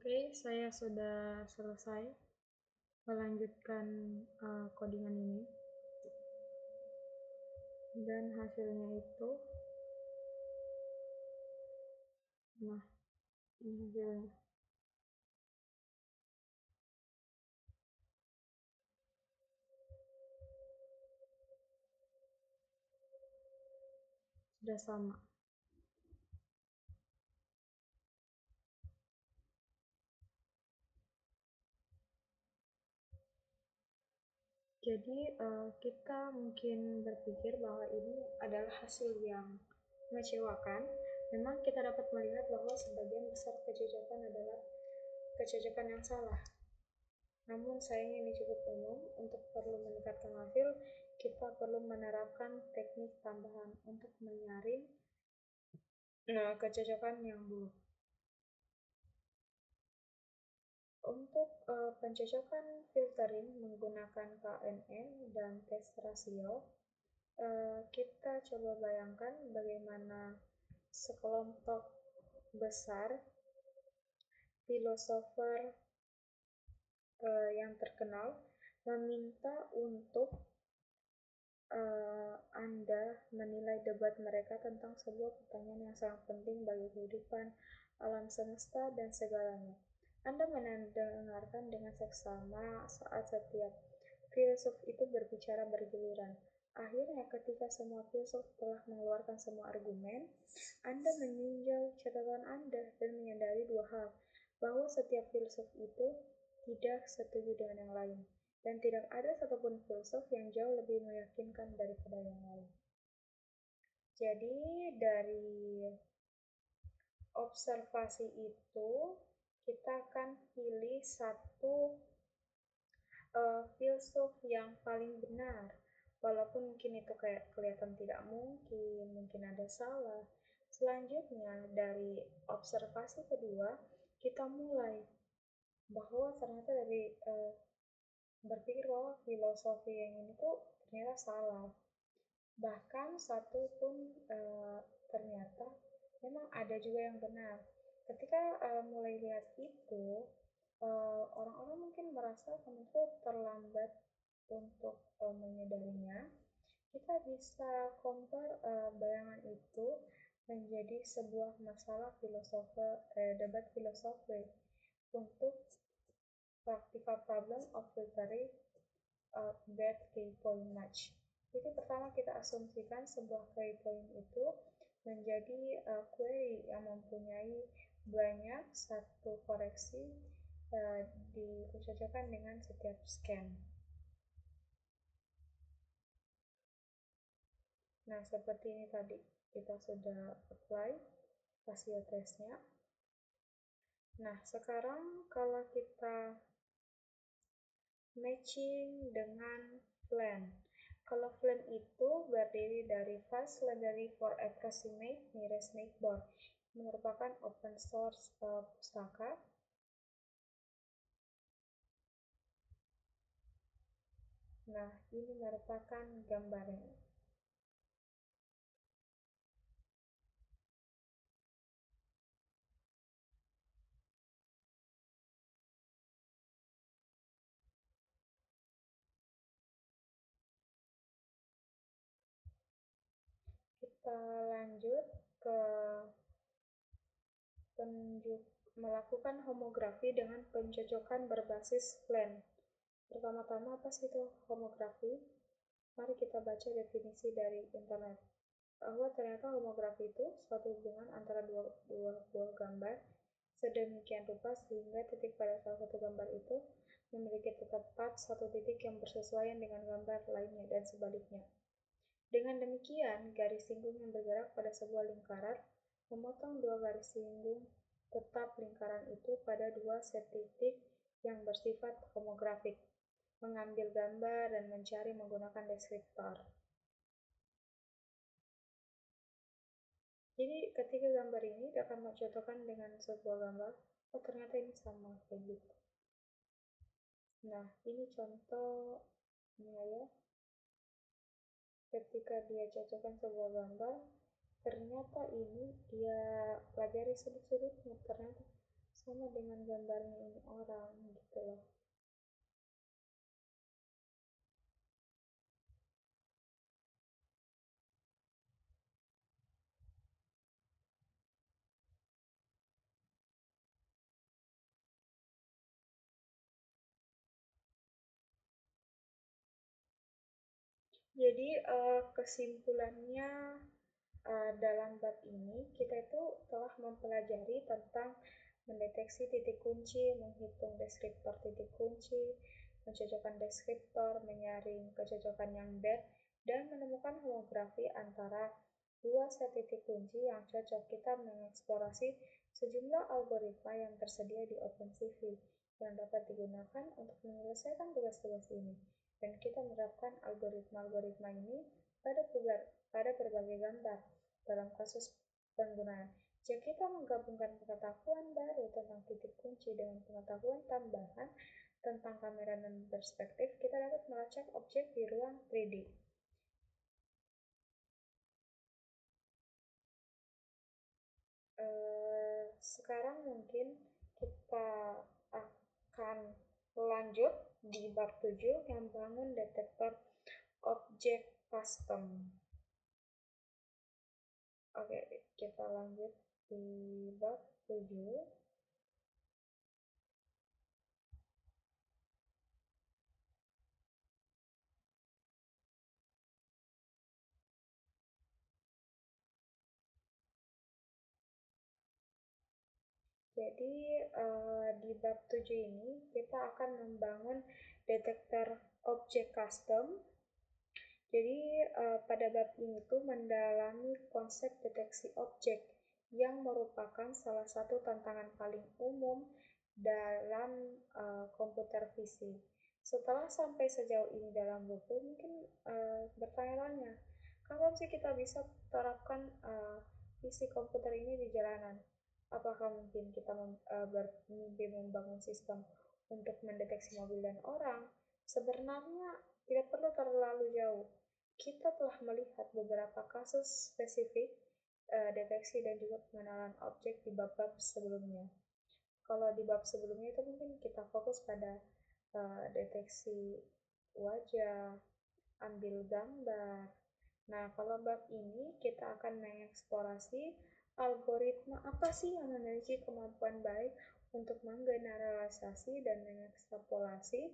Oke, saya sudah selesai melanjutkan codingan ini, dan hasilnya itu, nah ini hasilnya. Sudah sama. Jadi kita mungkin berpikir bahwa ini adalah hasil yang mengecewakan. Memang kita dapat melihat bahwa sebagian besar kecocokan adalah kecocokan yang salah. Namun sayangnya ini cukup umum. Untuk perlu meningkatkan hasil, kita perlu menerapkan teknik tambahan untuk menyaring kecocokan yang buruk. Untuk pencocokan filtering menggunakan KNN dan tes rasio, kita coba bayangkan bagaimana sekelompok besar filosofer yang terkenal meminta untuk Anda menilai debat mereka tentang sebuah pertanyaan yang sangat penting bagi kehidupan, alam semesta, dan segalanya. Anda mendengarkan dengan seksama saat setiap filsuf itu berbicara bergiliran. Akhirnya, ketika semua filsuf telah mengeluarkan semua argumen, Anda meninjau catatan Anda dan menyadari dua hal, bahwa setiap filsuf itu tidak setuju dengan yang lain, dan tidak ada satupun filsuf yang jauh lebih meyakinkan daripada yang lain. Jadi, dari observasi itu, kita akan pilih satu filsuf yang paling benar, walaupun mungkin itu kayak kelihatan tidak mungkin ada salah. Selanjutnya, dari observasi kedua, kita mulai bahwa ternyata dari berpikir bahwa filosofi yang ini tuh ternyata salah. Bahkan satu pun ternyata memang ada juga yang benar. Ketika mulai lihat itu, orang-orang mungkin merasa kamu itu terlambat untuk menyadarinya. Kita bisa compare bayangan itu menjadi sebuah masalah debat filosofi untuk practical problem of filtering bad key point match. Jadi pertama kita asumsikan sebuah key point itu menjadi query yang mempunyai banyak satu koreksi dicocokkan dengan setiap scan. Nah, seperti ini tadi kita sudah apply rasio tesnya. Nah, sekarang kalau kita matching dengan FLAN. Kalau FLAN itu berdiri dari Fast Library for Approximate Nearest Neighbor, merupakan open source pustaka. Nah, ini merupakan gambarnya. Kita lanjut ke melakukan homografi dengan pencocokan berbasis FLAN. Pertama-tama apa sih itu homografi? Mari kita baca definisi dari internet. Bahwa ternyata homografi itu suatu hubungan antara dua buah gambar sedemikian rupa sehingga titik pada salah satu gambar itu memiliki tepat satu titik yang bersesuaian dengan gambar lainnya dan sebaliknya. Dengan demikian, garis singgung yang bergerak pada sebuah lingkaran memotong dua garis singgung tetap lingkaran itu pada dua set titik yang bersifat homografik, mengambil gambar dan mencari menggunakan deskriptor. Jadi ketika gambar ini akan mencocokkan dengan sebuah gambar, oh ternyata ini sama kayak gitu. Nah, ini contohnya ya. Ketika dia cocokkan sebuah gambar, ternyata ini dia pelajari sudut-sudutnya, ternyata sama dengan gambarnya ini orang gitu loh. Jadi kesimpulannya dalam bab ini kita itu telah mempelajari tentang mendeteksi titik kunci, menghitung deskriptor titik kunci, mencocokkan deskriptor, menyaring kecocokan yang bad, dan menemukan homografi antara dua set titik kunci yang cocok. Kita mengeksplorasi sejumlah algoritma yang tersedia di OpenCV yang dapat digunakan untuk menyelesaikan tugas-tugas ini. Dan kita menerapkan algoritma-algoritma ini pada berbagai gambar dalam kasus penggunaan. Jika kita menggabungkan pengetahuan baru tentang titik kunci dengan pengetahuan tambahan tentang kamera dan perspektif, kita dapat melacak objek di ruang 3D. Sekarang mungkin kita akan lanjut di bab 7 yang bangun detektor objek custom. Oke, kita lanjut di bab 7. Jadi di bab 7 ini kita akan membangun detektor objek custom. Jadi pada bab ini tuh mendalami konsep deteksi objek yang merupakan salah satu tantangan paling umum dalam komputer visi. Setelah sampai sejauh ini dalam buku, mungkin bertanya-tanya, kapan sih kita bisa terapkan visi komputer ini di jalanan? Apakah mungkin kita bermimpi membangun sistem untuk mendeteksi mobil dan orang? Sebenarnya tidak perlu terlalu jauh. Kita telah melihat beberapa kasus spesifik deteksi dan juga pengenalan objek di bab-bab sebelumnya. Kalau di bab sebelumnya itu mungkin kita fokus pada deteksi wajah, ambil gambar. Nah, kalau bab ini kita akan mengeksplorasi algoritma apa sih yang memiliki kemampuan baik untuk menggeneralisasi dan mengekstrapolasi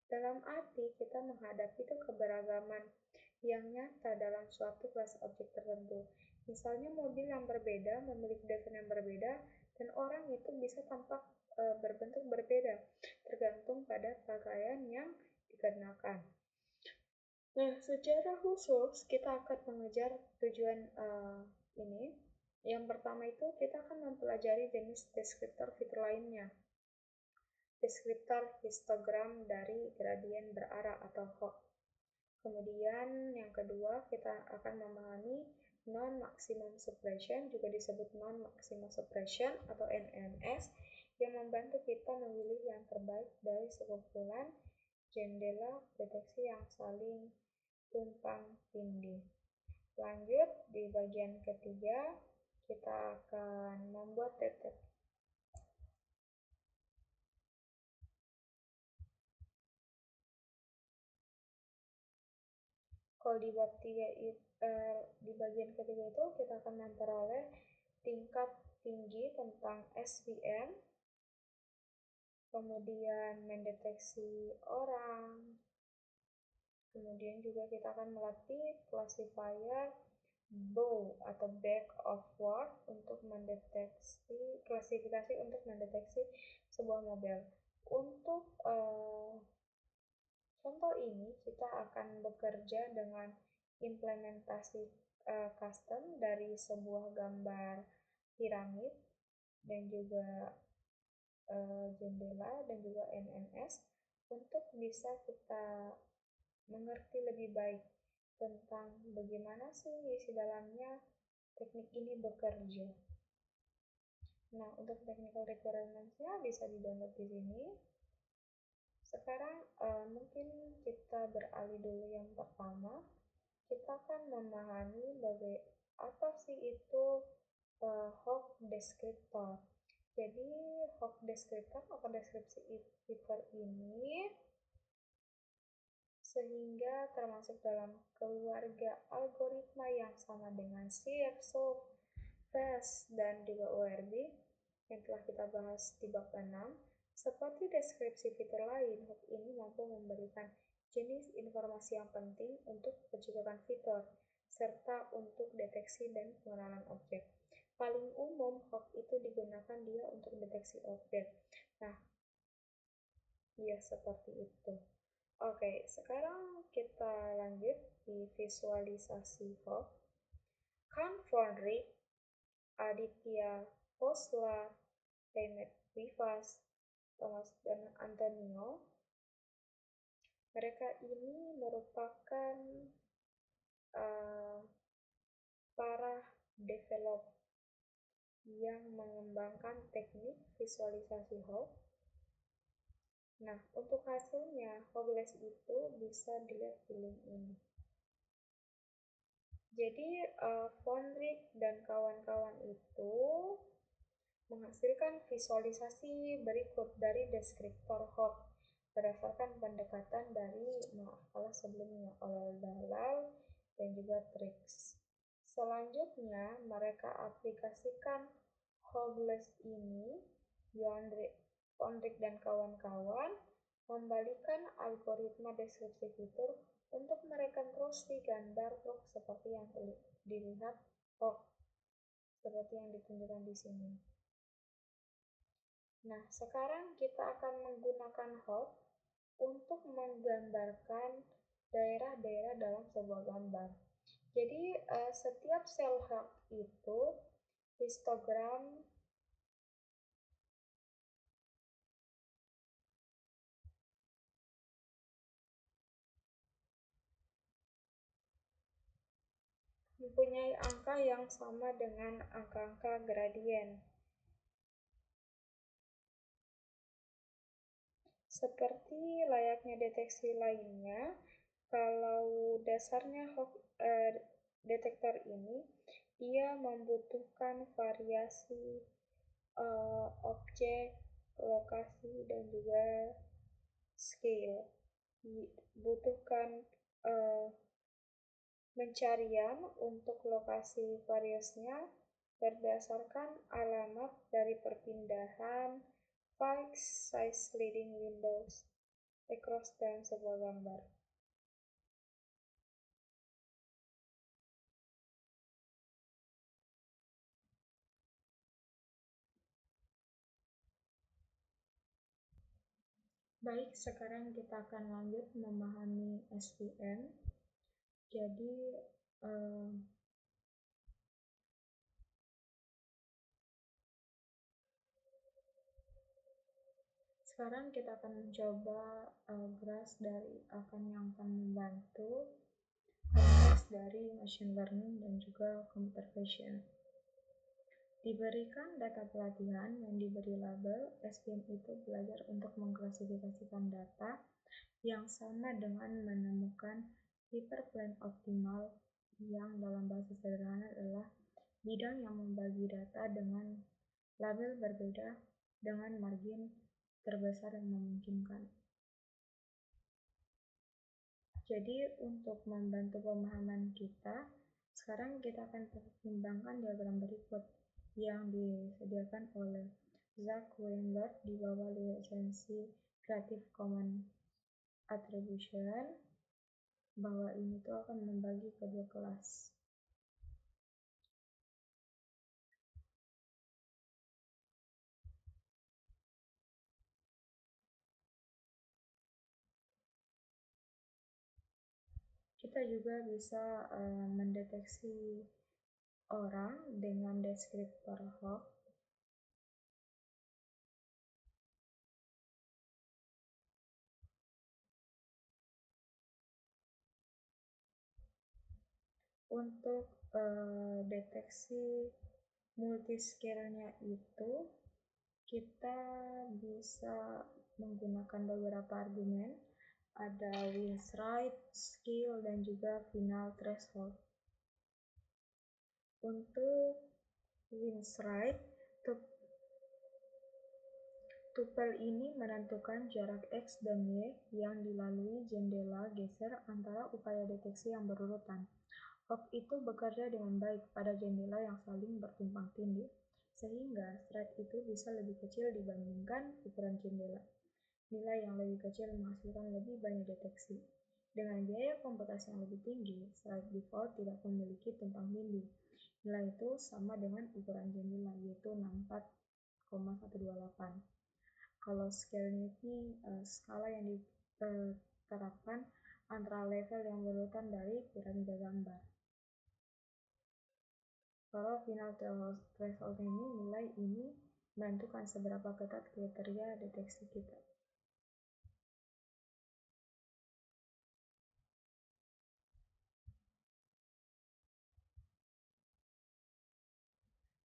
dalam arti kita menghadapi itu keberagaman yang nyata dalam suatu kelas objek tertentu. Misalnya mobil yang berbeda memiliki desain yang berbeda dan orang itu bisa tampak berbentuk berbeda tergantung pada pakaian yang dikenakan. Nah, secara khusus kita akan mengejar tujuan ini. Yang pertama itu kita akan mempelajari jenis deskriptor fitur lainnya. Deskriptor histogram dari gradien berarah atau HOG. Kemudian yang kedua kita akan memahami non-maximum suppression, juga disebut non-maximum suppression atau NMS, yang membantu kita memilih yang terbaik dari sekumpulan jendela deteksi yang saling tumpang tindih. Lanjut di bagian ketiga kita akan membuat deteksi. Kalau di bab 3 di bagian ketiga itu kita akan memperoleh tingkat tinggi tentang SVM, kemudian mendeteksi orang, kemudian juga kita akan melatih classifier bow atau back of word untuk mendeteksi klasifikasi untuk mendeteksi sebuah mobil. Untuk contoh ini kita akan bekerja dengan implementasi custom dari sebuah gambar piramid dan juga jendela dan juga NMS untuk bisa kita mengerti lebih baik tentang bagaimana sih isi dalamnya teknik ini bekerja. Nah, untuk technical requirements-nya bisa di-download di sini. Sekarang mungkin kita beralih dulu yang pertama. Kita akan memahami apa sih itu HOG deskriptor. Jadi hoax descriptor atau deskripsi fitur ini sehingga termasuk dalam keluarga algoritma yang sama dengan SIRF, SOAP, FAST, dan juga ORB yang telah kita bahas di bab 6. Seperti deskripsi fitur lain, hoax ini mampu memberikan jenis informasi yang penting untuk penciptaan fitur, serta untuk deteksi dan pengenalan objek. Paling umum, hoax itu digunakan dia untuk deteksi objek. Nah, ya seperti itu. Oke, sekarang kita lanjut di visualisasi hoax. Khan Vonnegut, Aditya Khosla, Reinhard Rivas, Thomas dan Antonio, mereka ini merupakan para developer yang mengembangkan teknik visualisasi hoax. Nah, untuk hasilnya, Hoaxless itu bisa dilihat di link ini. Jadi, Vonnegut dan kawan-kawan itu menghasilkan visualisasi berikut dari deskriptor hoax berdasarkan pendekatan dari makalah sebelumnya, Oldalal dan juga Trix. Selanjutnya, mereka aplikasikan Hoaxless ini, Vonnegut dan kawan-kawan membalikan algoritma deskripsi fitur untuk merekonstruksi gambar hoax seperti yang dilihat hoax, seperti yang ditunjukkan di sini. Nah, sekarang kita akan menggunakan hoax untuk menggambarkan daerah-daerah dalam sebuah gambar. Jadi, setiap sel hoax itu histogram mempunyai angka yang sama dengan angka-angka gradien. Seperti layaknya deteksi lainnya, kalau dasarnya detektor ini, ia membutuhkan variasi objek, lokasi, dan juga scale. Dibutuhkan pencarian untuk lokasi variasnya berdasarkan alamat dari perpindahan fixed size leading windows across dalam sebuah gambar. Baik, sekarang kita akan lanjut memahami SVM. Jadi, sekarang kita akan mencoba GRASS yang akan membantu konteks dari machine learning dan juga computer vision. Diberikan data pelatihan yang diberi label, SVM itu belajar untuk mengklasifikasikan data yang sama dengan menemukan hyperplane optimal, yang dalam bahasa sederhana adalah bidang yang membagi data dengan label berbeda dengan margin terbesar yang memungkinkan. Jadi, untuk membantu pemahaman kita, sekarang kita akan pertimbangkan diagram berikut yang disediakan oleh Zach Weinberg di bawah lisensi Creative Commons Attribution, bahwa ini tuh akan membagi ke dua kelas. Kita juga bisa mendeteksi orang dengan deskriptor hoax. Untuk deteksi multiscale-nya itu, kita bisa menggunakan beberapa argumen, ada wins rate, scale, dan juga final threshold. Untuk wins rate, Tupel ini menentukan jarak X dan Y yang dilalui jendela geser antara upaya deteksi yang berurutan. Hop itu bekerja dengan baik pada jendela yang saling bertumpang tindih, sehingga thread itu bisa lebih kecil dibandingkan ukuran jendela. Nilai yang lebih kecil menghasilkan lebih banyak deteksi. Dengan biaya komputasi yang lebih tinggi, thread default tidak memiliki tumpang tindih. Nilai itu sama dengan ukuran jendela, yaitu 64,128. Kalau scale-nya ini skala yang diterapkan antara level yang berurutan dari piramida gambar. Kalau final threshold ini, nilai ini menentukan seberapa ketat kriteria deteksi kita.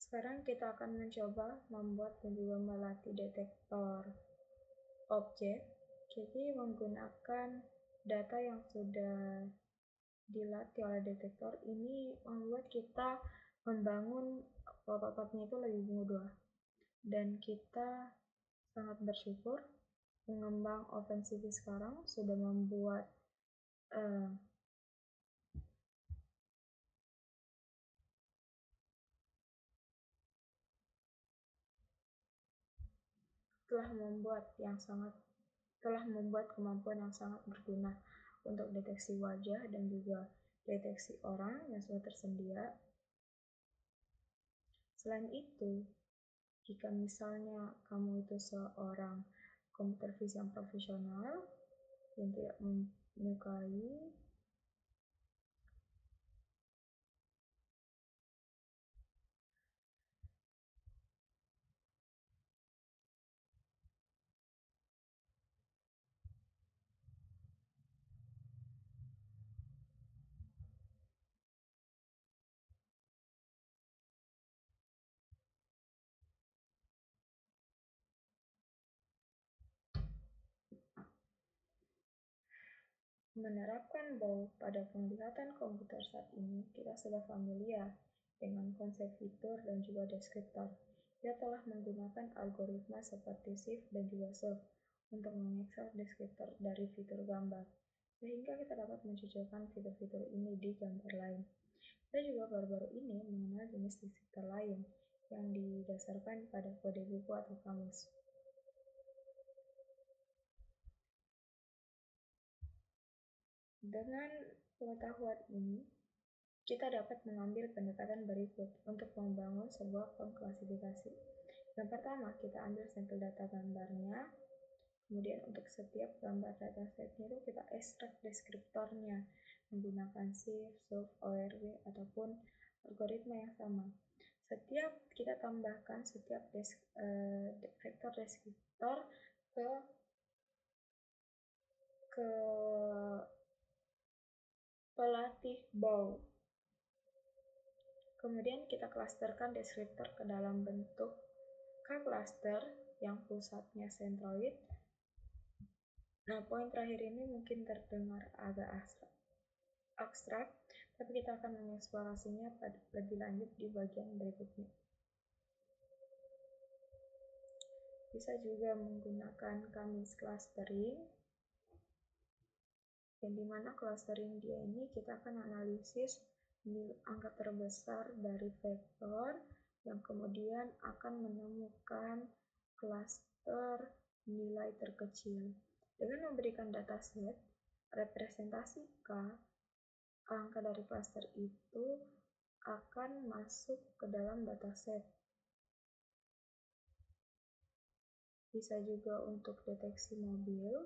Sekarang kita akan mencoba membuat dan juga melatih detektor objek. Jadi menggunakan data yang sudah dilatih oleh detektor ini membuat kita membangun prototipenya itu lebih mudah. Dan kita sangat bersyukur pengembang OpenCV sekarang sudah membuat telah membuat kemampuan yang sangat berguna untuk deteksi wajah dan juga deteksi orang yang sudah tersedia. Selain itu, jika misalnya kamu itu seorang computer vision profesional yang tidak menyukai menerapkan BAW pada penglihatan komputer saat ini, kita sudah familiar dengan konsep fitur dan juga deskriptor. Kita telah menggunakan algoritma seperti shift dan juga surf untuk mengekstrak deskriptor dari fitur gambar, sehingga kita dapat mencocokkan fitur-fitur ini di gambar lain. Kita juga baru-baru ini mengenal jenis deskriptor lain yang didasarkan pada kode buku atau kamus. Dengan pengetahuan ini, kita dapat mengambil pendekatan berikut untuk membangun sebuah pengklasifikasi. Yang pertama, kita ambil sampel data gambarnya. Kemudian untuk setiap gambar datasetnya itu kita ekstrak deskriptornya menggunakan shift, surf, ORW, ataupun algoritma yang sama. Setiap kita tambahkan setiap vektor deskriptor ke pelatih BAW. Kemudian kita klasterkan deskriptor ke dalam bentuk K-cluster yang pusatnya centroid. Nah, poin terakhir ini mungkin terdengar agak abstrak, tapi kita akan mengeksplorasinya lebih lanjut di bagian berikutnya. Bisa juga menggunakan kamus clustering, yang dimana clustering dia ini kita akan analisis angka terbesar dari vektor yang kemudian akan menemukan cluster nilai terkecil. Dengan memberikan dataset, representasi K, angka dari cluster itu akan masuk ke dalam dataset. Bisa juga untuk deteksi mobil.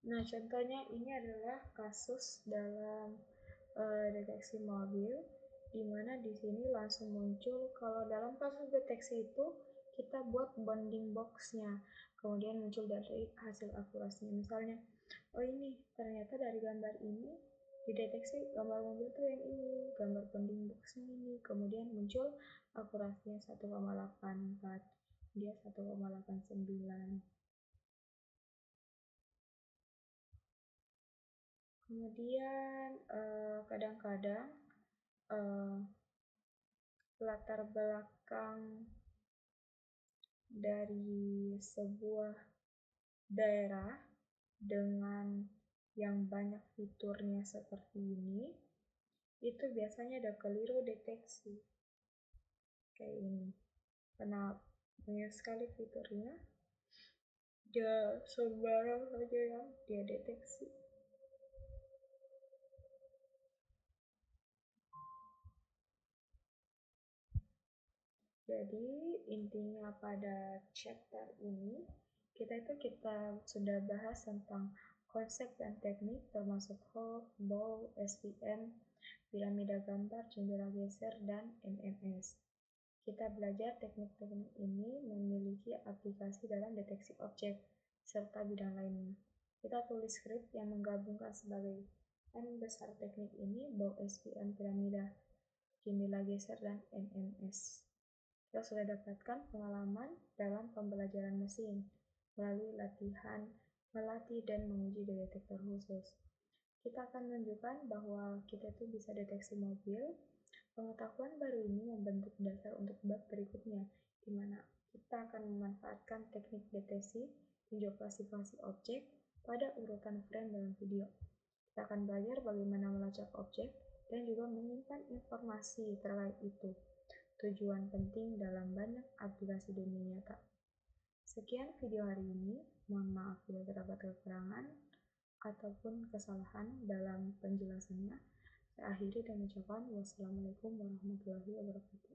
Nah, contohnya ini adalah kasus dalam deteksi mobil, di mana di sini langsung muncul kalau dalam kasus deteksi itu kita buat bounding box-nya, kemudian muncul dari hasil akurasinya. Misalnya, oh ini ternyata dari gambar ini dideteksi gambar mobil itu yang ini, gambar bounding box-nya ini, kemudian muncul akurasinya 1,84, dia 1,89. Kemudian kadang-kadang eh, latar belakang dari sebuah daerah dengan yang banyak fiturnya seperti ini, itu biasanya ada keliru deteksi kayak ini. Karena banyak sekali fiturnya, dia sembarang saja yang dia deteksi. Jadi intinya pada chapter ini kita sudah bahas tentang konsep dan teknik termasuk Hawk, Bow, SVM, piramida gambar, jendela geser, dan MMS. Kita belajar teknik-teknik ini memiliki aplikasi dalam deteksi objek serta bidang lainnya. Kita tulis skrip yang menggabungkan sebagai N besar teknik ini, Bow, SVM, piramida, jendela geser, dan MMS. Kita sudah dapatkan pengalaman dalam pembelajaran mesin melalui melatih dan menguji detektor khusus. Kita akan menunjukkan bahwa kita itu bisa deteksi mobil. Pengetahuan baru ini membentuk dasar untuk bab berikutnya, di mana kita akan memanfaatkan teknik deteksi tinjau klasifikasi objek pada urutan frame dalam video. Kita akan belajar bagaimana melacak objek dan juga menyimpan informasi terkait itu. Tujuan penting dalam banyak aplikasi dunia nyata. Sekian video hari ini. Mohon maaf bila terdapat kekurangan ataupun kesalahan dalam penjelasannya. Saya akhiri dengan ucapan wassalamualaikum warahmatullahi wabarakatuh.